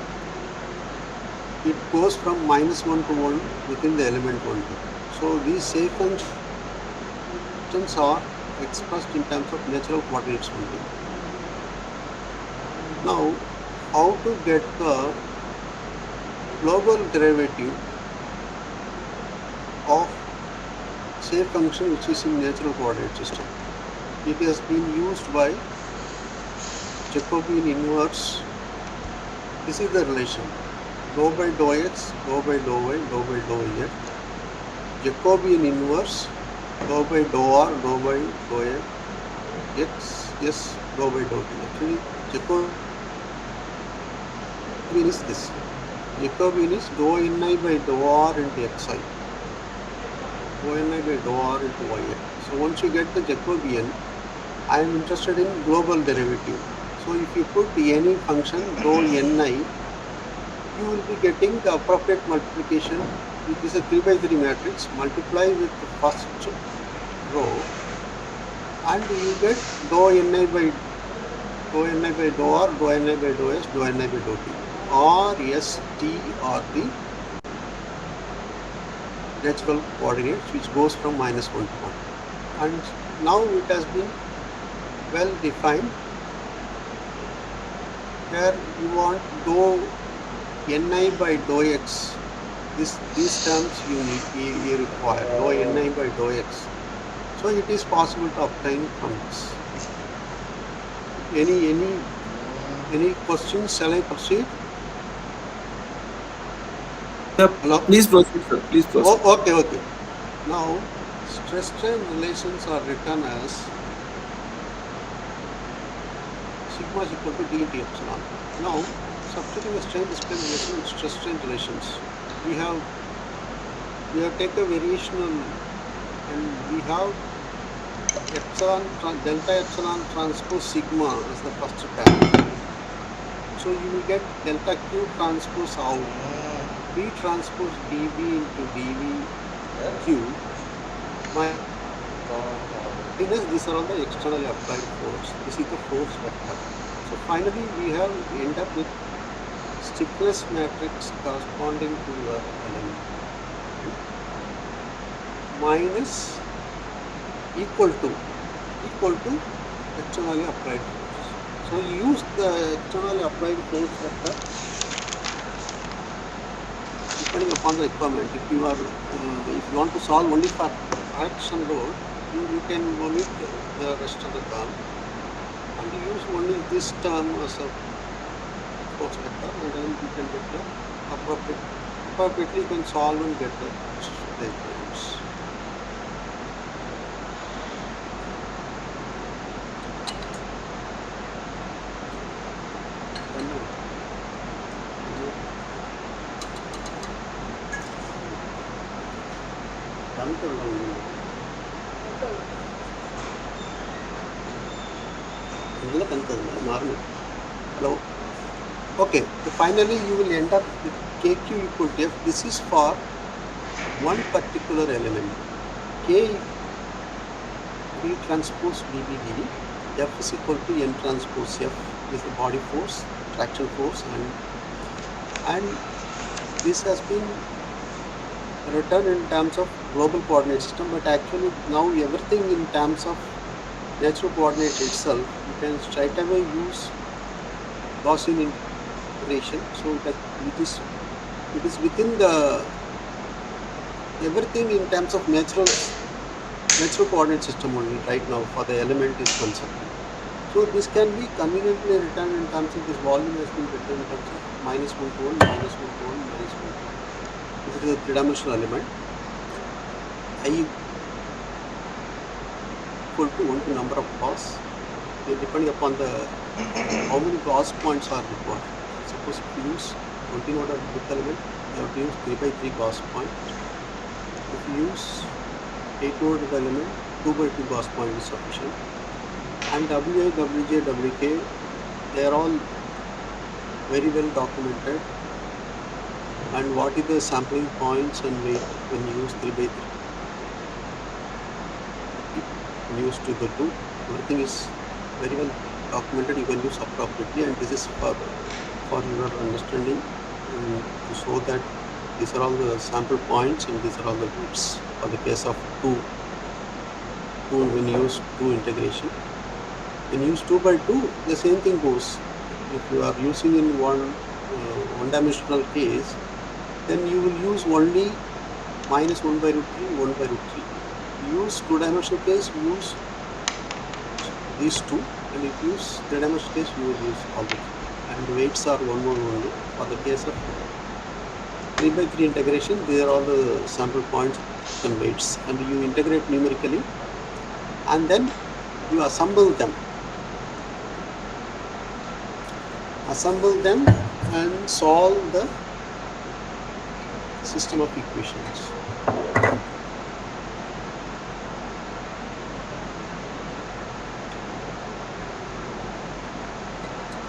it goes from -1 to 1 within the element 1 to. So these shape functions are expressed in terms of natural coordinates only. Now, how to get the global derivative of shape function which is in natural coordinate system? It has been used by Jacobian inverse. This is the relation: dou by dou x, dou by dou y, dou by dou z. Jacobian inverse dou by dou r, dou by dou x, yes, dou by dou t. Actually, Jacobian is this. Jacobian is dou ni by dou r into xi, dou ni by dou r into yi. So once you get the Jacobian, I am interested in global derivative. So if you put any function dou ni, you will be getting the appropriate multiplication. It is a 3 by 3 matrix. Multiply with the first row and you get dou ni by dou r, dou ni by dou s, dou ni by dou t. R, S, T are the natural coordinates which goes from -1 to 1. And now it has been well defined where you want dou ni by dou x. These terms you require dou ni by dou x. So it is possible to obtain from this. Any questions? Shall I proceed? Yeah, Hello? please proceed, sir. Please proceed. Oh, okay. Now, stress strain relations are written as sigma is equal to d into epsilon. Now, substituting a strain displacement relation with stress strain relations, we have taken variational and we have delta epsilon transpose sigma as the first term. So you will get delta q transpose out, b transpose db into dvq minus these are all the externally applied force. This is the force vector. So finally we have end up with stiffness matrix corresponding to the element minus equal to externally applied force. So you use the externally applied force vector depending upon the requirement. If you want to solve only for fraction load, you can omit the rest of the term and use only this term as a force vector, and then you can get the appropriately you can solve and get the equations. ಇದೆಲ್ಲ ಕಲಿತದೆ normal. Hello. Okay. So finally, you will end up with KQ equal to F. This is for one particular element. K B transpose BBD. F is equal to N transpose F is the body force, traction force, and this has been written in terms of global coordinate system, but actually now everything in terms of natural coordinate itself, you can straight away use Gaussian integration. So that it is within the everything in terms of natural coordinate system only right now for the element is concerned. So this can be conveniently written in terms of this volume has been written in terms of -1 to 1, -1 to 1, -1 to 1. If it is a three-dimensional element, I equal to 1 to number of Gauss, depending upon the how many Gauss points are required. Suppose if you use 20 order width element, you have to use 3/3 Gauss point. If you use 8 order element, 2/2 Gauss point is sufficient. And WI, WJ, WK, they are all very well documented. And what is the sampling points and weight when you use 3/3? When you use 2/2, everything is very well documented. You can use appropriately, and this is for your understanding and to show that these are all the sample points and these are all the weights for the case of 2 when you use 2 integration. When you use 2/2, the same thing goes. If you are using in one-dimensional case, then you will use only -1/√3, 1/√3. Use two-dimensional case, use these two, and if you use three-dimensional case, you will use all the three. And the weights are 1, 1 only. For the case of 3/3 integration, these are all the sample points and weights, and you integrate numerically, and then you assemble them and solve the system of equations.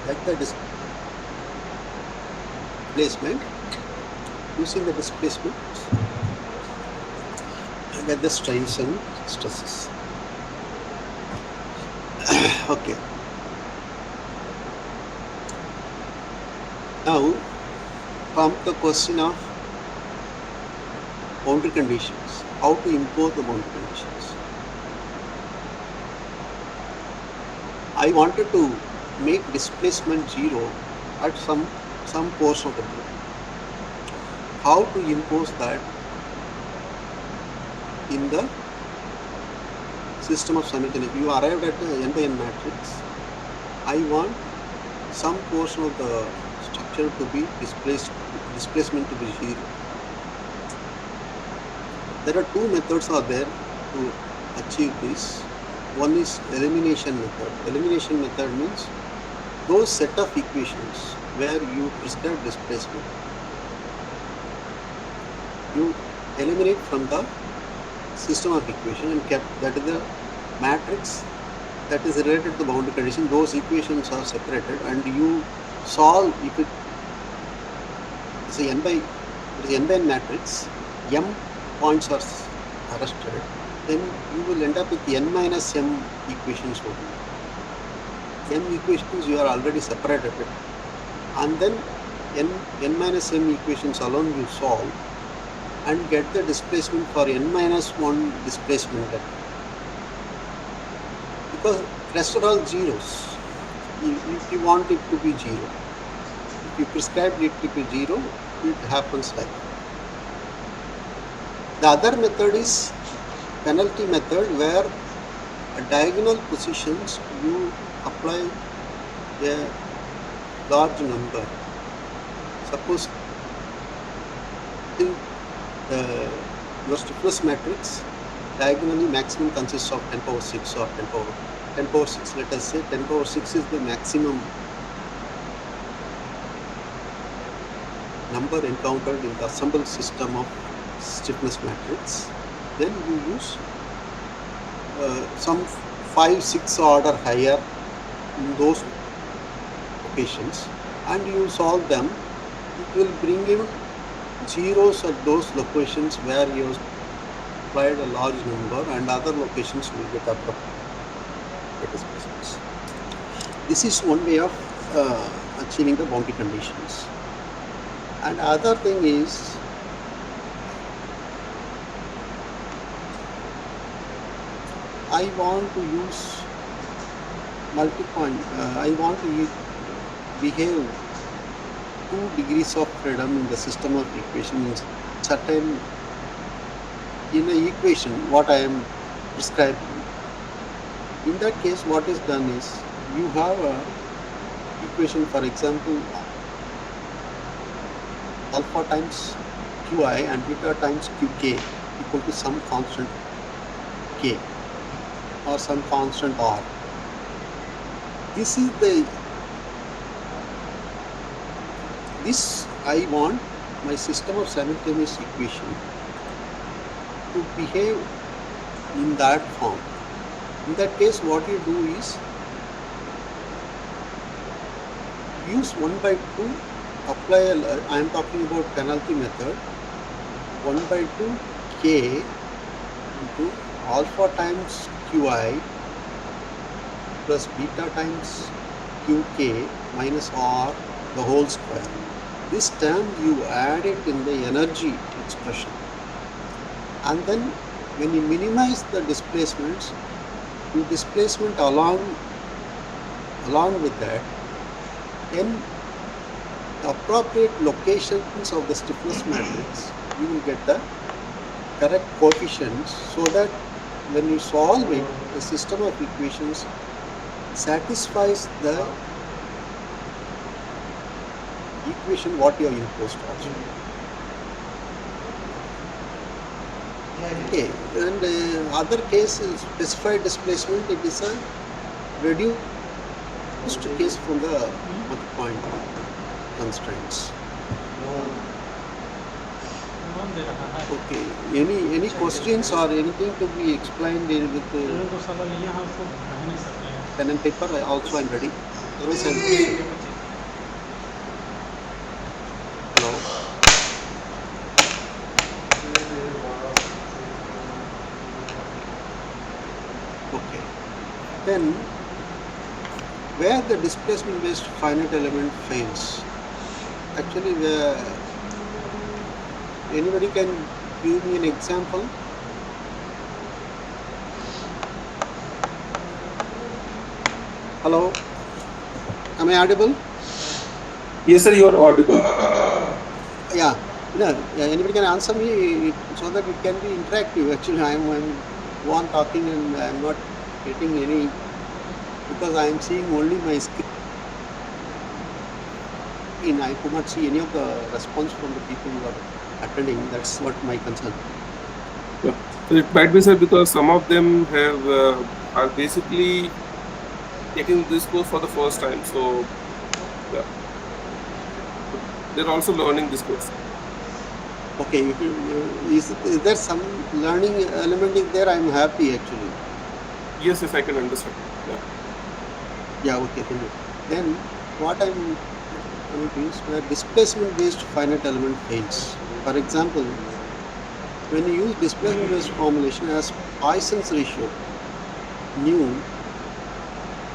Like the displacement, using the displacement, I get the strains and stresses. Okay. Now, come the question of boundary conditions. How to impose the boundary conditions? I wanted to make displacement 0 at some portion of the block. How to impose that in the system of simultaneous? You arrived at the n by n matrix. I want some portion of the structure to be displacement to be 0. There are two methods are there to achieve this. One is elimination method. Elimination method means those set of equations where you prescribe displacement, you eliminate from the system of equation and kept that is the matrix that is related to the boundary condition. Those equations are separated and you solve. If it is a n by n matrix, m points are arrested, then you will end up with n minus m equations only. M equations you are already separated it, and then n minus m equations alone you solve and get the displacement for n minus 1 displacement vector. Because rest are all zeros. If you want it to be 0, if you prescribe it to be 0, it happens like that. The other method is penalty method, where at diagonal positions you apply a large number. Suppose your stiffness matrix diagonally maximum consists of 10 power 6 or 10 power 6. Let us say 10 power 6 is the maximum number encountered in the assembled system of stiffness matrix. Then you use some 5-6 order higher in those locations and you solve them, it will bring you zeros at those locations where you applied a large number and other locations will get appropriate displacements. This is one way of achieving the boundary conditions. And other thing is I want to use multi-point. I want to behave 2 degrees of freedom in the system of equation in certain in the equation what I am prescribing. In that case, what is done is you have a equation, for example, alpha times qi and beta times qk equal to some constant k or some constant r. This is this I want my system of simultaneous equation to behave in that form. In that case, what you do is use 1 by 2, apply, I am talking about penalty method, 1 by 2 k into alpha times qi plus beta times qk minus r the whole square. This term you add it in the energy expression, and then when you minimize the displacements, the displacement along with that, then the appropriate locations of the stiffness matrix, you will get the correct coefficients, so that when you solve it, the system of equations satisfies the equation what you have imposed also. Okay, and other case is specified displacement. It is a reduced case from the multi-point constraints. कौन दे रहा है Okay, any questions or anything to be explained with जो तो साला लिए हैं उसको कह नहीं सकते हैं pen and paper? Also, I'm ready. Otherwise, I'll proceed. Hello. Okay. Then, where the displacement based finite element fails, actually, where anybody can give me an example? Hello. Am I audible? Yes, sir, you are audible. Yeah. No, anybody can answer me so that it can be interactive. Actually, I'm one talking and I'm not getting any, because I am seeing only my screen. I could not see any of the response from the people who are attending. That's what my concern. Yeah. So it might be, sir, because some of them have are basically taking this course for the first time. So yeah, they're also learning this course. Okay, is there some learning element is there? I'm happy actually. Yes, I can understand. Yeah. Yeah, okay, thank you. Then what I'm coming to is where displacement based finite element fails. For example, when you use displacement based formulation as Poisson's ratio, nu,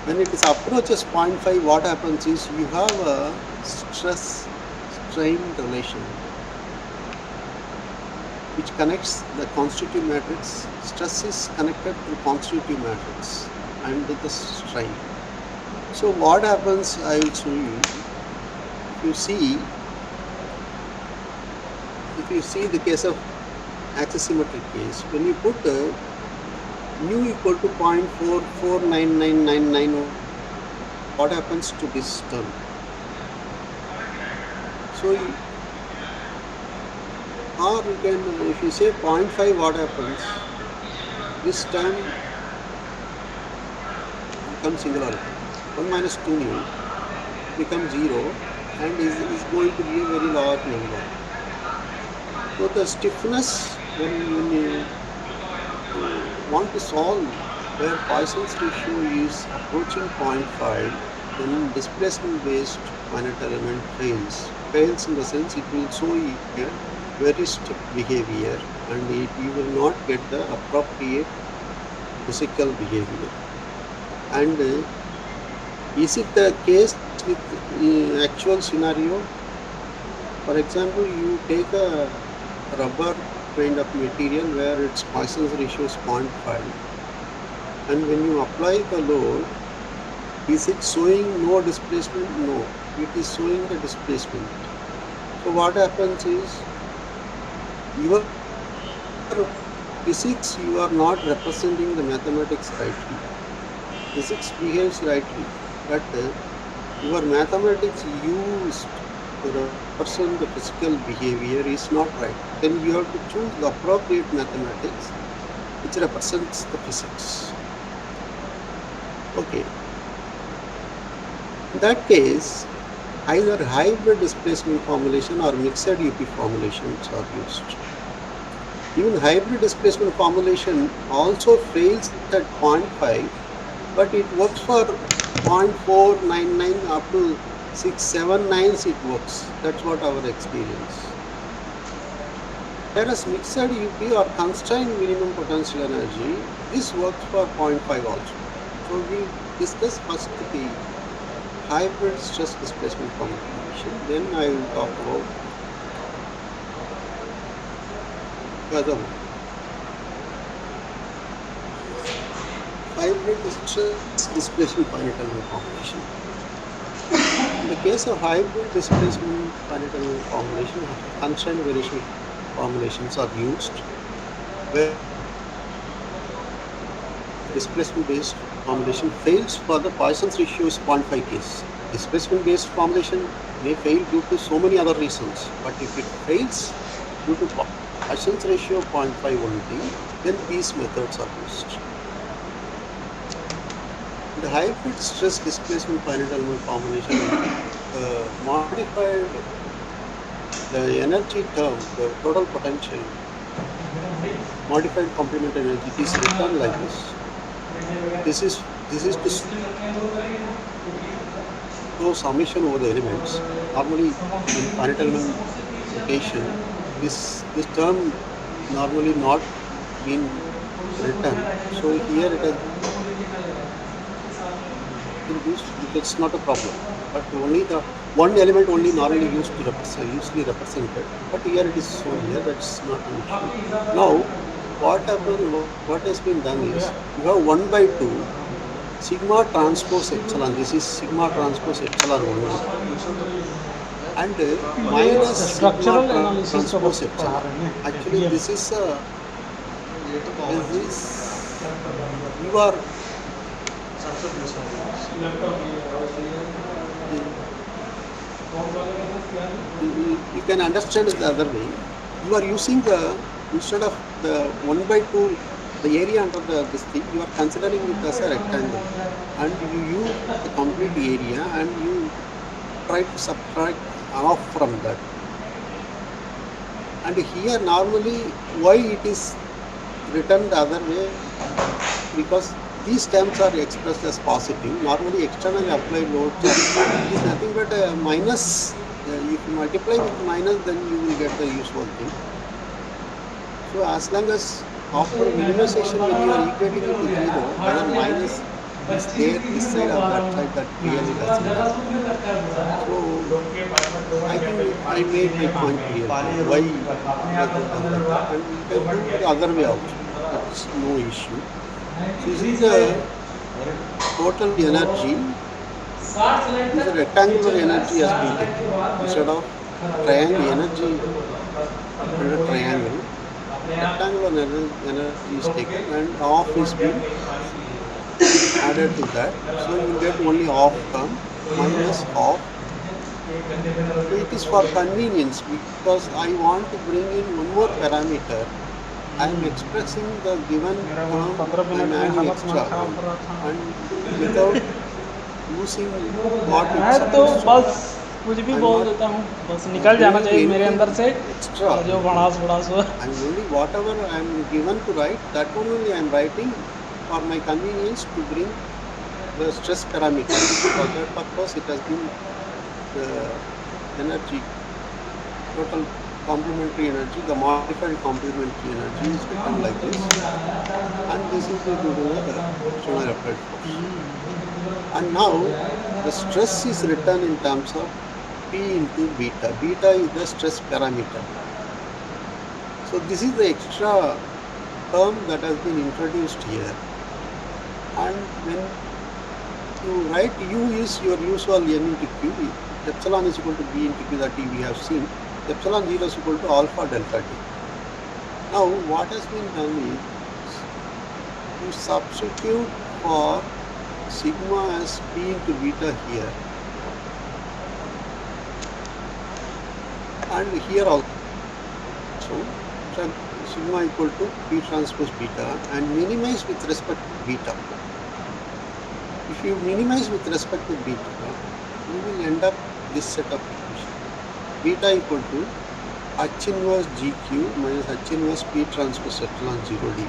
when it is approaches 0.5, what happens is you have a stress strain relation which connects the constitutive matrix. Stress is connected to constitutive matrix and with the strain. So what happens, I will show you. If you see the case of axisymmetric case, when you put nu equal to 0.449999, what happens to this term? So, or you can, if you say 0.5, what happens? This term becomes singularity. 1 minus 2 nu becomes 0 and is going to be a very large number. So the stiffness, when you want to solve where Poisson's ratio is approaching zero point 0.5, then displacement based finite element fails. Fails in the sense it will show a very stiff behavior and you will not get the appropriate physical behavior. And is it the case with actual scenario? For example, you take a rubber kind of material where its Poisson's ratio is 0.5, and when you apply the load, is it showing no displacement? No, it is showing the displacement. So what happens is, your physics, you are not representing the mathematics rightly. Physics behaves rightly, but your mathematics used to represent the physical behavior is not right. Then you have to choose the appropriate mathematics which represents the physics. Okay. In that case, either hybrid displacement formulation or mixed UP formulations are used. Even hybrid displacement formulation also fails at 0.5, but it works for 0.499 up to 679 it works. That's what our experience. Whereas mixed UP or constrained minimum potential energy, this works for 0.5 also. So we'll discuss first the hybrid stress displacement formulation, then I will talk about the other one. Hybrid stress displacement finite element formulation. In the case of hybrid displacement finite element formulation, constrained variation formulations are used, where displacement based formulation fails for the Poisson's ratio is 0.5 case. Displacement based formulation may fail due to so many other reasons, but if it fails due to Poisson's ratio 0.5 only, then these methods are used. The hybrid stress displacement finite element formulation modified the energy term, the total potential, modified complement energy is written like this. This is to show summation over the elements. Normally in finite element notation, this term normally not been written. So here it has been used. It's not a problem. But only the one element only normally used to represent, usually represented. But here it is shown here. That's not an issue. Now, what has been done is you have 1 by 2 sigma transpose epsilon. This is sigma transpose epsilon only, and minus sigma structural analysis का transpose पढ़ा epsilon. रहे हैं Actually, this is you are you can understand it the other way. You are using instead of the 1 by 2 the area under this thing, you are considering it as a rectangle, and you use the complete area and you try to subtract off from that. And here normally why it is written the other way, because these terms are expressed as positive. Normally externally applied load is nothing but a minus. If you multiply with minus, then you will get the usual thing. So as long as after minimization, when you are equating it to 0, whether minus is there this side or that side, that really doesn't matter. So I think I made my point clear why you have done like that, and you can do the other way also. That's no issue. So this is the total energy. This is rectangular energy has been taken instead of triangle energy under triangle. Rectangular energy is taken and half is been added to that. So you will get only half term minus half. So it is for convenience, because I want to bring in one more parameter. I am expressing the given term, I am adding extra one, and without using what it's मैं तो supposed to. बस कुछ भी I'm बोल not देता हूँ, बस निकल जाना चाहिए मेरे अंदर से, extra. और जो भड़ास भड़ास हुआ I'm only whatever I am given to write, that one only I am writing for my convenience to bring the stress parameters. For that purpose, it has been the energy, total complementary energy, the modified complementary energy is written like this, and this is due to the external applied force. And now the stress is written in terms of P into beta. Beta is the stress parameter. So this is the extra term that has been introduced here. And when you write U is your usual N into Q, epsilon is equal to B into Q that we have seen, epsilon 0 is equal to alpha delta T. Now what has been done is you substitute for sigma as P into beta here, and here also sigma equal to P transpose beta, and minimize with respect to beta. If you minimize with respect to beta, you will end up this set of equations. Beta equal to H inverse GQ minus H inverse P transpose epsilon 0 dV.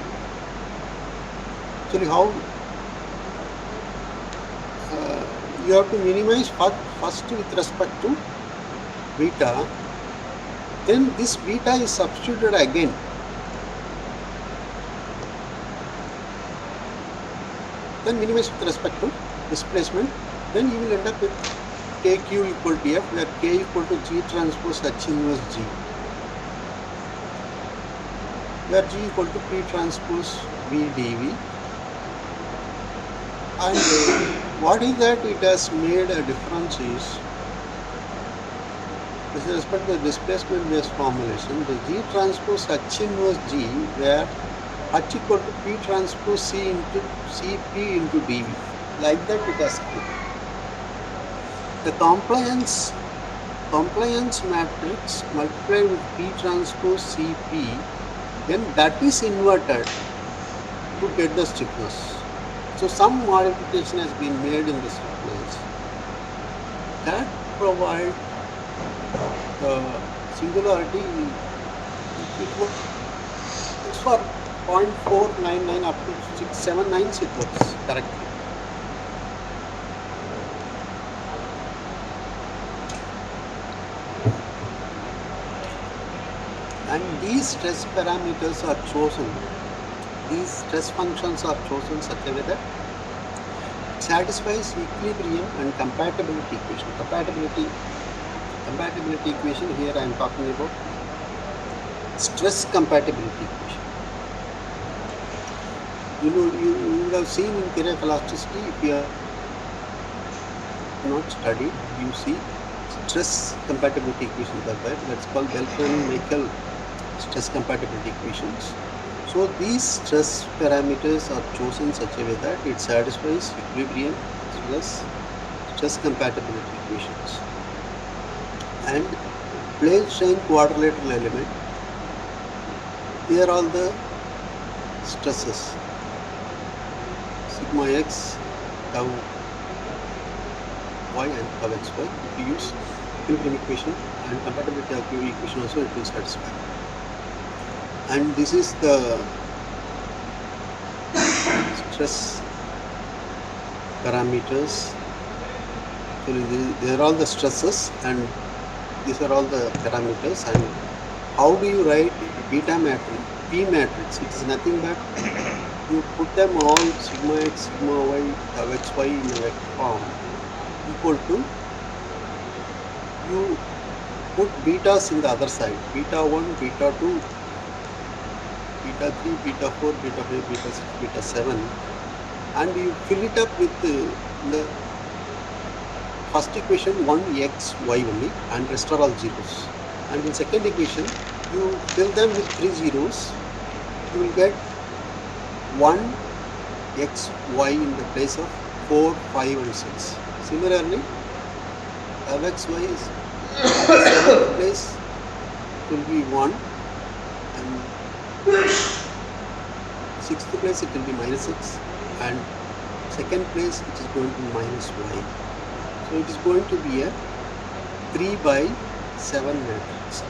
Actually, how you have to minimize first with respect to beta, then this beta is substituted again. Then minimize with respect to displacement, then you will end up with KQ equal to F, where K equal to G transpose H inverse G, where G equal to P transpose V dV. And what is that it has made a difference is, with respect to the displacement based formulation, the G transpose H inverse G, where H equal to P transpose C into Cp into dV. Like that it has come. The compliance matrix multiplied with P transpose Cp, then that is inverted to get the stiffness. So some modification has been made in the stiffness that provide singularity. It works for 0.499 up to 679, it works correctly. And these stress parameters are chosen, these stress functions are chosen such a way that it satisfies equilibrium and compatibility equation. Compatibility equation, here I am talking about stress compatibility equation. You would have seen in kinetic elasticity, if you have not studied, you see stress compatibility equations are there. That's called Beltran-Michael stress compatibility equations. So these stress parameters are chosen such a way that it satisfies equilibrium as well as stress compatibility equations. And plane strain quadrilateral element, here all the stresses, sigma x, tau y and tau xy. If you use equilibrium equation and compatibility equation also, it will satisfy. And this is the stress parameters. So these are all the stresses and these are all the parameters. And how do you write beta matrix, P matrix? It is nothing but you put them all sigma x, sigma y, tau xy in a vector form equal to, you put betas in the other side, beta 1, beta 2, beta 3, beta 4, beta 5, beta 6, beta 7, and you fill it up with the first equation 1x, y only, and rest are all zeros. And in second equation, you fill them with 3 zeros, you will get 1 x, y in the place of 4, 5 and 6. Similarly, xy is at the 7th place, it will be 1, and 6th place it will be minus 6, and second place it is going to be minus y. So it is going to be a 3 by 7 matrix.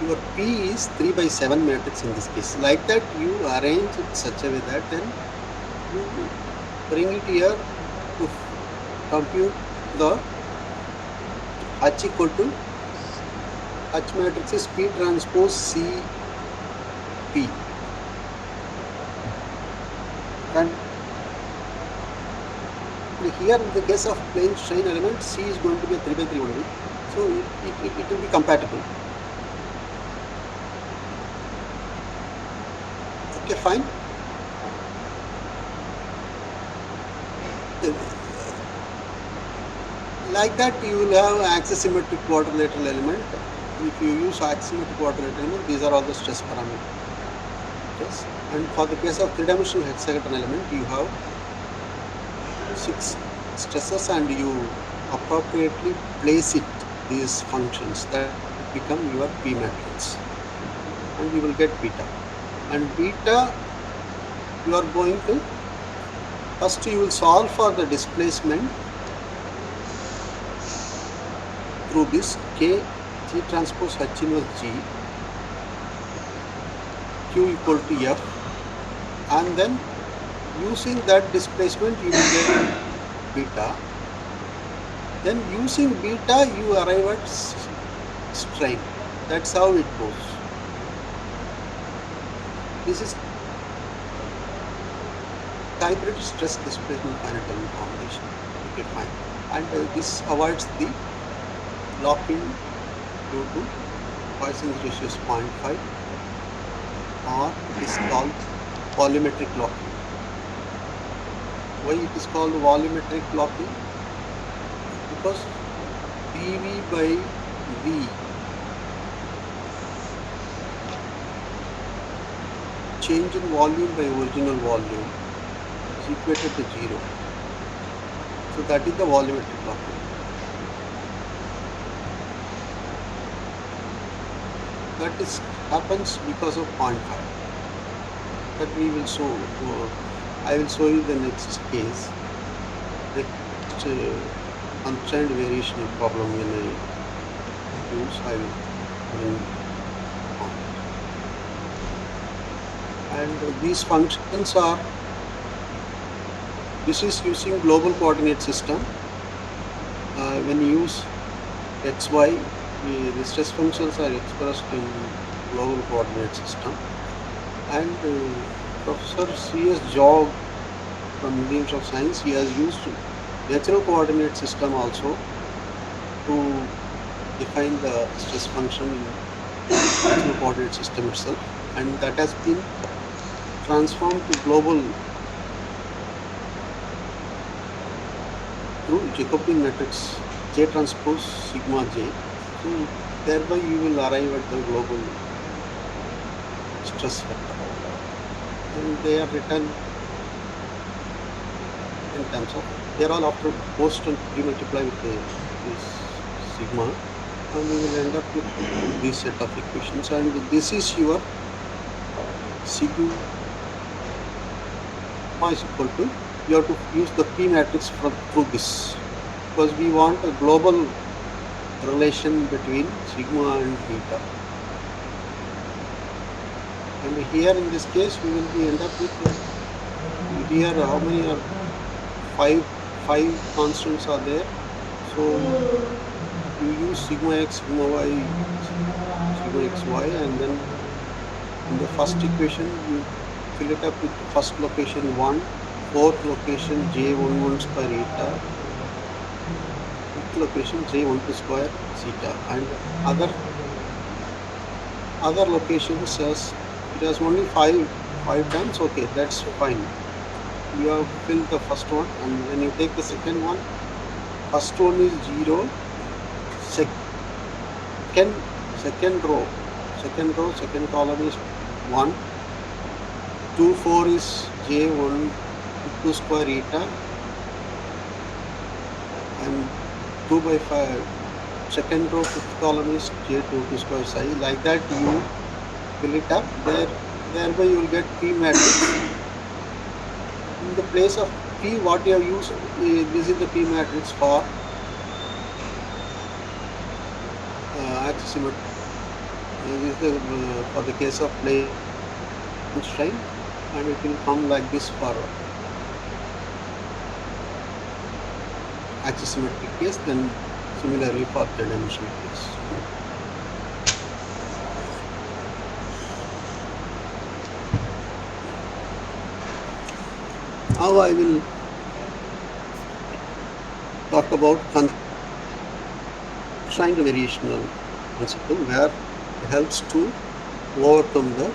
your P is 3 by 7 matrix in this case. Like that, you arrange it such a way that then you bring it here to compute the H equal to H matrix is P transpose C P. And here in the case of plane strain element, C is going to be a 3 by 3 only. So it will be compatible. Okay, fine. Like that, you will have axisymmetric quadrilateral element. If you use axisymmetric quadrilateral element, these are all the stress parameters. And for the case of three-dimensional hexagon element, you have 6 stresses, and you appropriately place it these functions that become your P matrix, and you will get beta. And beta, you are going to first you will solve for the displacement through this K G transpose H inverse G Q equal to F, and then using that displacement you will get beta. Then using beta you arrive at strain. That's how it goes. This is hybrid stress displacement finite element combination. Okay, fine. And this avoids the locking due to Poisson's ratio is 0.5, or it is called volumetric locking. Why it is called volumetric locking? Because dV by V change in volume by original volume is equated to 0. So that is the volumetric locking. That is happens because of 0.5. That we will show. I will show you the next case. Next unchained variation problem when I use, I will bring on. And these functions are, this is using global coordinate system. When you use xy, the stress functions are expressed in global coordinate system. And Professor C.S. Jog from Museums of Science, he has used natural coordinate system also to define the stress function in natural coordinate system itself, and that has been transformed to global through Jacobian matrix J transpose sigma J. So thereby you will arrive at the global stress vector, and they are written in terms of, they are all after post and pre-multiply with this sigma, and we will end up with this set of equations. And this is your sigma is equal to, you have to use the P matrix through this, because we want a global relation between sigma and beta. And here in this case we will be end up with, here how many are, five constants are there. So you use sigma x, sigma y, sigma xy, and then in the first equation you fill it up with first location 1, fourth location j11 square eta, fifth location j12 square zeta, and other locations as it has only five times. Okay, that's fine. You have filled the first one, and when you take the second one, first one is 0, second row, second column is 1, 2, 4 is j12 square eta, and 2 by 5, second row, fifth column is j22 square psi. Like that you fill it up. Thereby you will get P matrix. In the place of P, what you have used, this is the P matrix for axisymmetric This is for the case of plane strain, and it will come like this for axisymmetric case, then similarly for z-dimensional case. Now I will talk about constraint variational principle, where it helps to overcome the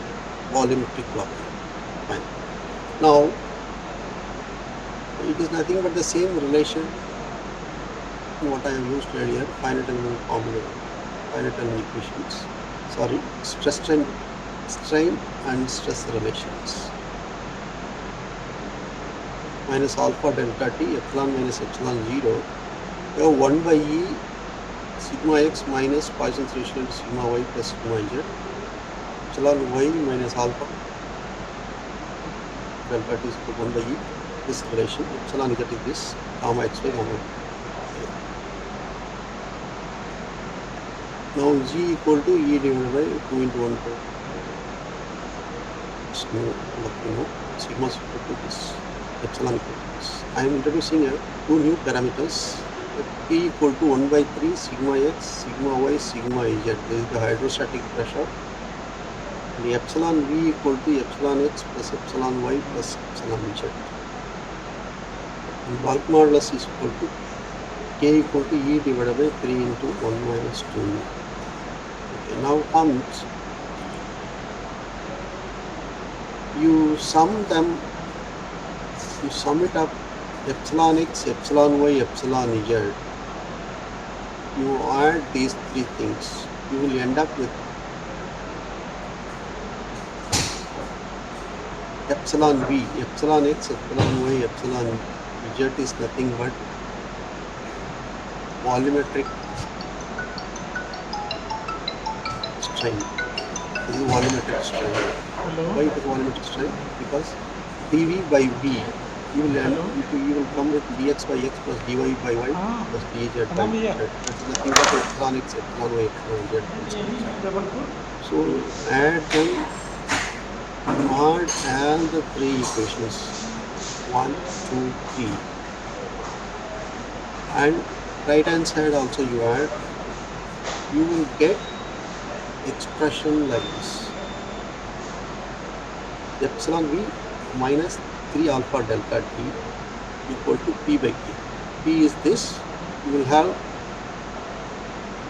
volumetric law. Fine. Now it is nothing but the same relation what I have used earlier, finite element formula, finite element equations. Sorry, strain and stress relations. Minus alpha delta t epsilon minus epsilon 0. We have 1 by e sigma x minus Poisson's ratio into sigma y plus sigma z. Epsilon y minus alpha delta t is equal to 1 by e. This relation epsilon z is this gamma xy gamma. Now g equal to e divided by 2 into 1 plus sigma is equal to this epsilon equal to this. I am introducing two new parameters. P equal to 1 by 3 sigma x, sigma y, sigma z. This is the hydrostatic pressure. The epsilon v equal to epsilon x plus epsilon y plus epsilon z. And bulk modulus is equal to k equal to e divided by 3 into 1 minus 2. Okay, now comes, you sum them, you sum it up, epsilon x, epsilon y, epsilon z. You add these three things, you will end up with epsilon v, epsilon x, epsilon y, epsilon z is nothing but volumetric strain. This is volumetric strain. Why it is volumetric strain? Because dv by v, you will come with dx by x plus dy by y plus dz by z. That's nothing but epsilon x, epsilon y, epsilon z. So add them, add all the three equations, 1, 2, 3, and right hand side also you add, you will get expression like this: epsilon v minus 3 alpha delta t equal to p by k. P is this, you will have,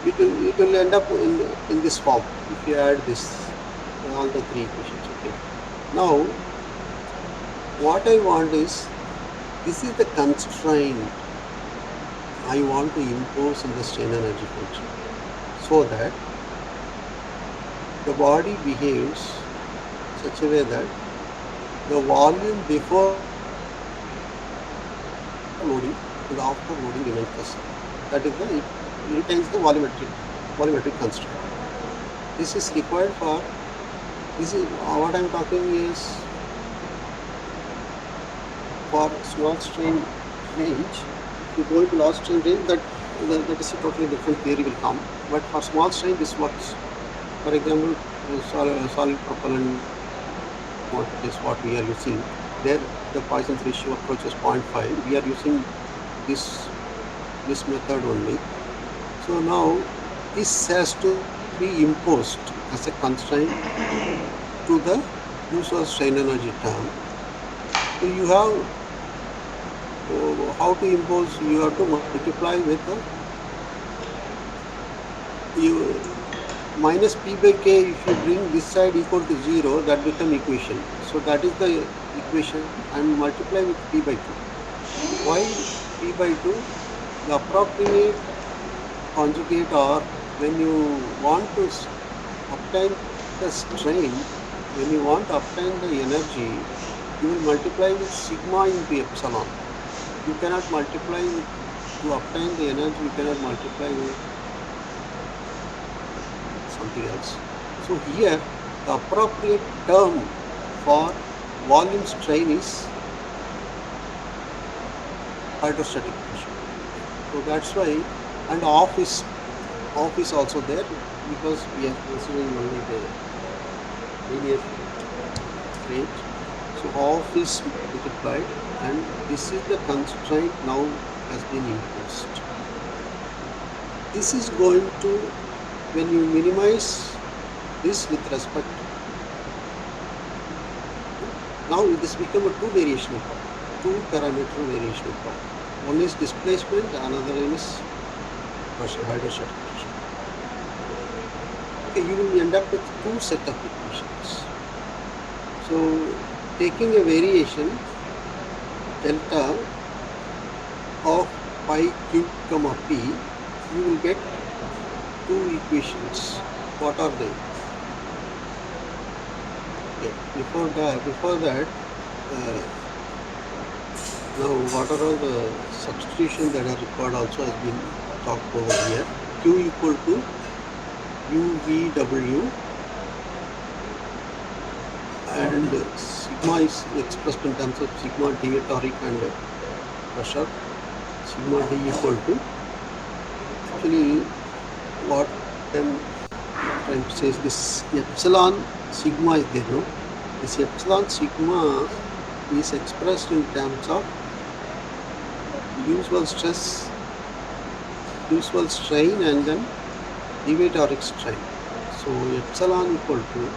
it will end up in this form if you add this, all the three equations. Okay. Now what I want is, this is the constraint I want to impose in the strain energy function, so that the body behaves such a way that the volume before loading and after loading remains the same. That is the, it retains the volumetric constraint. This is required for, this is what I am talking is for small strain range. If you go into large strain range, that is a totally different theory will come. But for small strain, this works. For example, solid propellant, what is what we are using. There the Poisson's ratio approaches 0.5. We are using this method only. So now this has to be imposed as a constraint to the use of strain energy term. So you have, how to impose, you have to multiply with the minus p by k. If you bring this side equal to 0, that becomes equation. So that is the equation, and multiply with p by 2. Why p by 2? The approximate conjugate, or when you want to obtain the strain, when you want to obtain the energy, you will multiply with sigma into epsilon. You cannot multiply with, to obtain the energy, you cannot multiply with something else. So here the appropriate term for volume strain is hydrostatic pressure. So that's why, and off is also there. because we are considering only the linear range. So half is multiplied, and this is the constraint now has been imposed. This is going to, when you minimize this with respect, now this become a two variational problem, two parameter variational problem. One is displacement, another is pressure, hydrostatic pressure. Okay, you will end up with two set of equations. So taking a variation delta of pi q comma p, you will get two equations. What are they? Okay, before that, now what are all the substitutions that are required also has been talked over here. Q equal to UVW, and sigma is expressed in terms of sigma d toric and pressure. Sigma d equal to, actually what I'm trying to say is this epsilon sigma is there, no? This epsilon sigma is expressed in terms of usual stress, usual strain, and then deviatoric strain. So epsilon equal to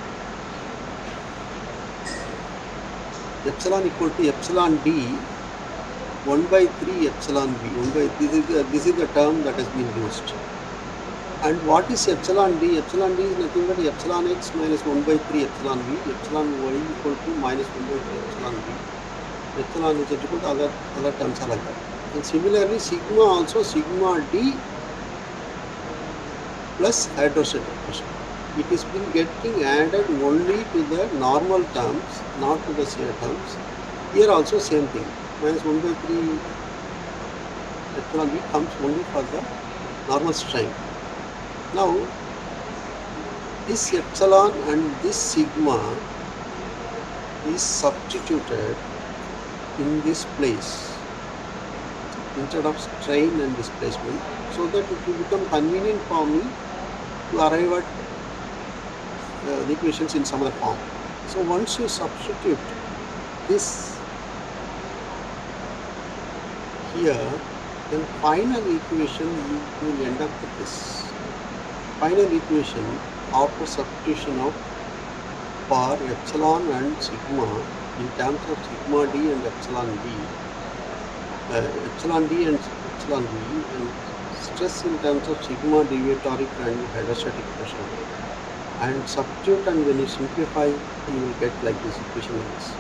epsilon d 1 by 3 epsilon b. This is the term that has been used. And what is epsilon d? Epsilon d is nothing but epsilon x minus 1 by 3 epsilon b. Epsilon y equal to minus 1 by 3 epsilon b. Epsilon is equal to other terms are like that. And similarly, sigma also sigma d plus hydrostatic pressure. It is been getting added only to the normal terms, not to the shear terms. Here also same thing. Minus 1 by 3 epsilon b comes only for the normal strain. Now, this epsilon and this sigma is substituted in this place instead of strain and displacement, so that it will become convenient for me to arrive at the equations in some other form. So once you substitute this here, then final equation you will end up with this. Final equation after substitution of for epsilon and sigma in terms of sigma d and epsilon d, epsilon d and epsilon b, and stress in terms of sigma deviatoric and hydrostatic pressure, and substitute, and when you simplify you will get like this equation is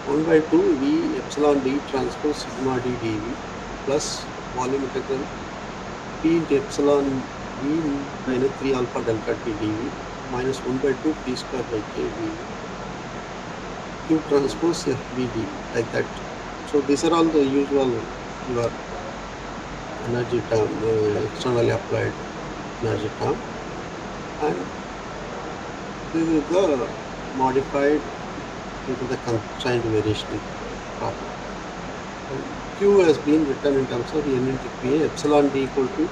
1 by 2 v epsilon d transpose sigma d dv plus volume integral p into epsilon v minus 3 alpha delta t dv minus 1 by 2 p square by k v q transpose f b d, like that. So these are all the usual your energy term, externally applied energy term, and this is the modified due to the constraint variation problem. And q has been written in terms of n into pa, epsilon d equal to,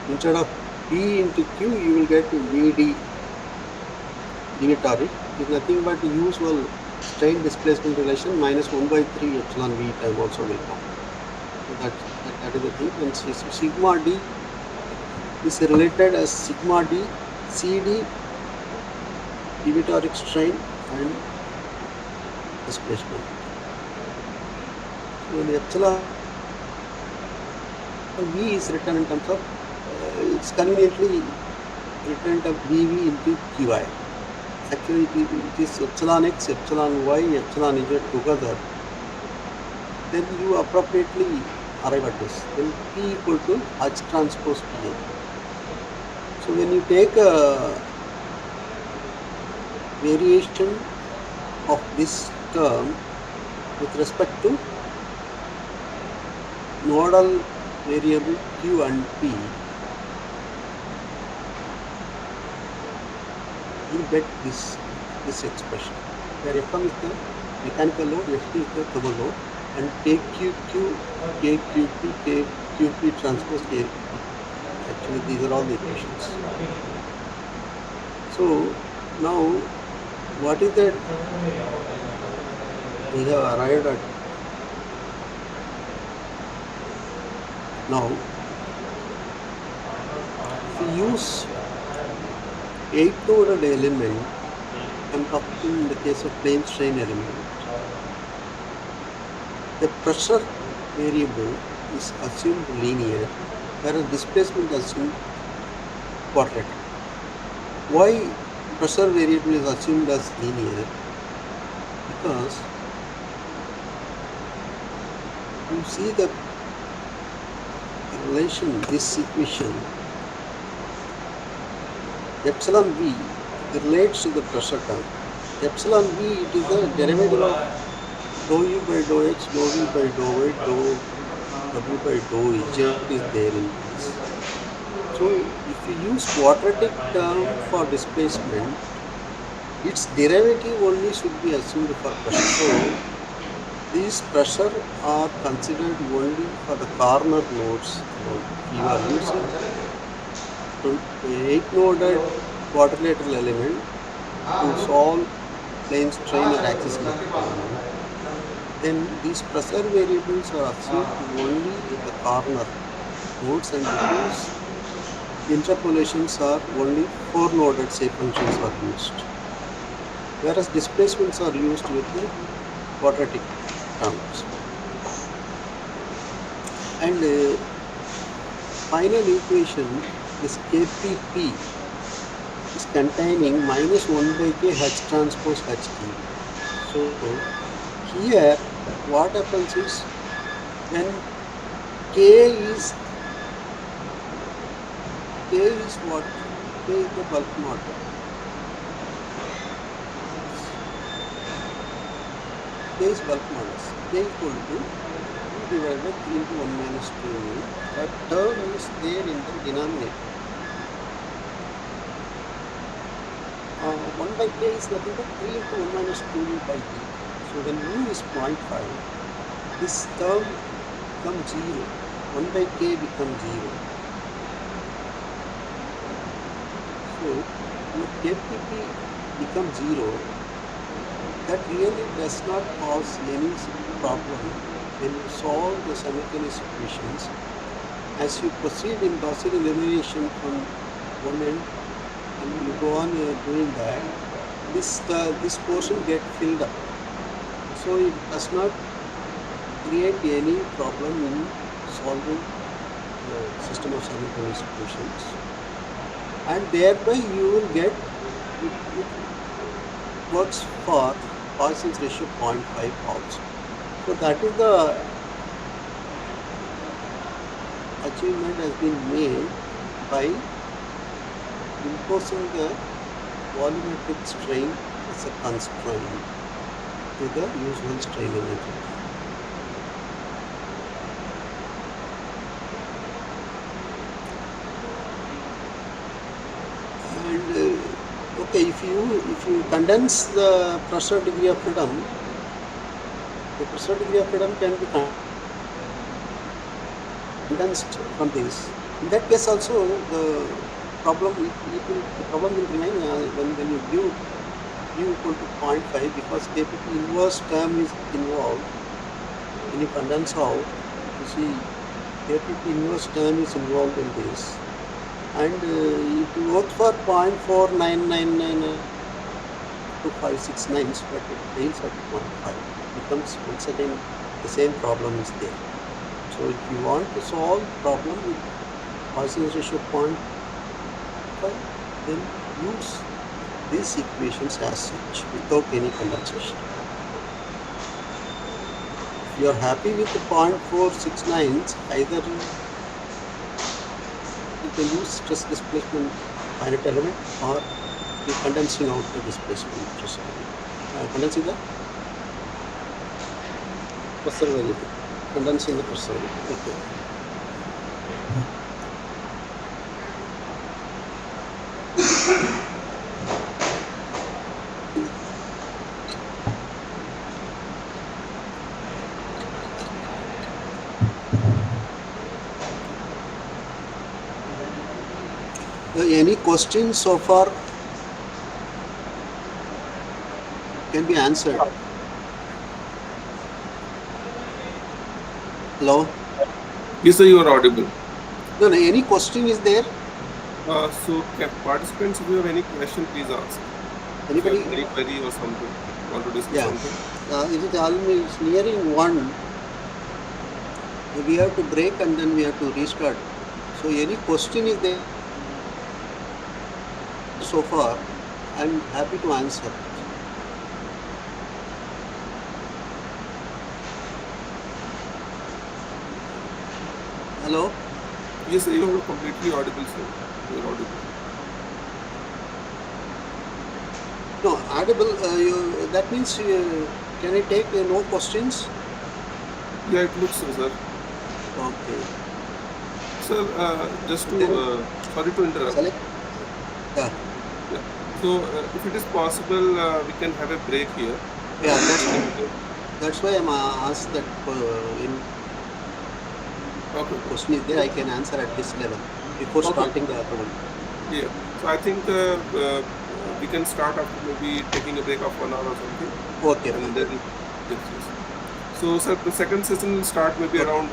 instead of p into q you will get vd deviatoric is nothing but usual strain displacement relation minus 1 by 3 epsilon v time also will come. So that is the thing. And sigma d is related as sigma d cd deviatoric strain and displacement. So the epsilon v is written in terms of it's conveniently written in terms of vv into qi. Actually it is epsilon x, epsilon y, epsilon z together. Then you appropriately arrive at this. Then p equal to h transpose pa. So when you take a variation of this term with respect to nodal variable q and p, you get this expression where Fm is the mechanical load, Ft is the thermal load, and KQQ, KQP, KQP transpose K. Actually, these are all the equations. So now, what is that we have arrived at now? If we use 8-noded element, I'm talking in the case of plane strain element, the pressure variable is assumed linear, whereas displacement assumed quadratic. Why pressure variable is assumed as linear? Because you see the relation, this equation, epsilon v relates to the pressure term. Epsilon v, it is the derivative of dou u by dou x, dou v by dou y, dou w by dou z is there in this. So if you use quadratic term for displacement, its derivative only should be assumed for pressure. So these pressure are considered only for the corner nodes alone. If you are using 8-noded quadrilateral element to solve plane strain or axis symmetric element, then these pressure variables are assumed only at the corner nodes, and because interpolations are only 4-noded shape functions are used, whereas displacements are used with the quadratic terms. And final equation, this KPP is containing minus 1 by k H transpose HT. So here what happens is, when k is what? K is the bulk model. K is bulk modulus. K is equal to u divided by 3 into 1 minus 2. That term is there in the denominator. 1 by k is nothing but 3 into 1 minus 2 by d. So when u is 0.5, this term becomes 0. 1 by k becomes 0. So your KPP becomes 0. That really does not cause any problem when you solve the simultaneous equations. As you proceed in Gaussian elimination from one end and you go on doing that, this portion gets filled up. So it does not create any problem in solving the system of simultaneous equations, and thereby you will get it works for Poisson's ratio 0.5 also. So that is the achievement has been made by imposing the volumetric strain as a constraint to the usual strain energy. And okay, if you condense the pressure degree of freedom, the pressure degree of freedom can be condensed from this. In that case also the problem will remain when you give u equal to 0.5, because KPP inverse term is involved. When you condense out, you see KPP inverse term is involved in this, and it works for 0.4999 to 569, but it fails at 0.5. It becomes once again the same problem is there. So if you want to solve problem with Poisson's ratio 0.5, then use these equations as such without any condensation. If you are happy with the 0.469, either you can use stress displacement finite element, or you condensing out the displacement pressure variable. Condensing the pressure variable. Condensing the pressure variable. Okay. Any questions so far? can be answered. Hello? Yes, sir, you are audible. No, any question is there? So, participants, if you have any question, please ask. Anybody? If you have any query or something, want to discuss Yeah. something? It is almost nearing 1. We have to break and then we have to restart. So any question is there so far, I'm happy to answer. Hello? Yes, sir, you are completely audible, sir. You are audible. No, audible. That means can I take no questions? Yeah, it looks so, sir. Okay. Sir, just to, Then sorry to interrupt. select. Yeah. Yeah. So, if it is possible, we can have a break here. Yeah, that's why I'm asked that in Okay. question is there, I can answer at this level before Okay. starting the other one. Yeah. So I think we can start after maybe taking a break of 1 hour or something. Okay. And then, yes, yes. So, sir, the second session will start maybe Okay. around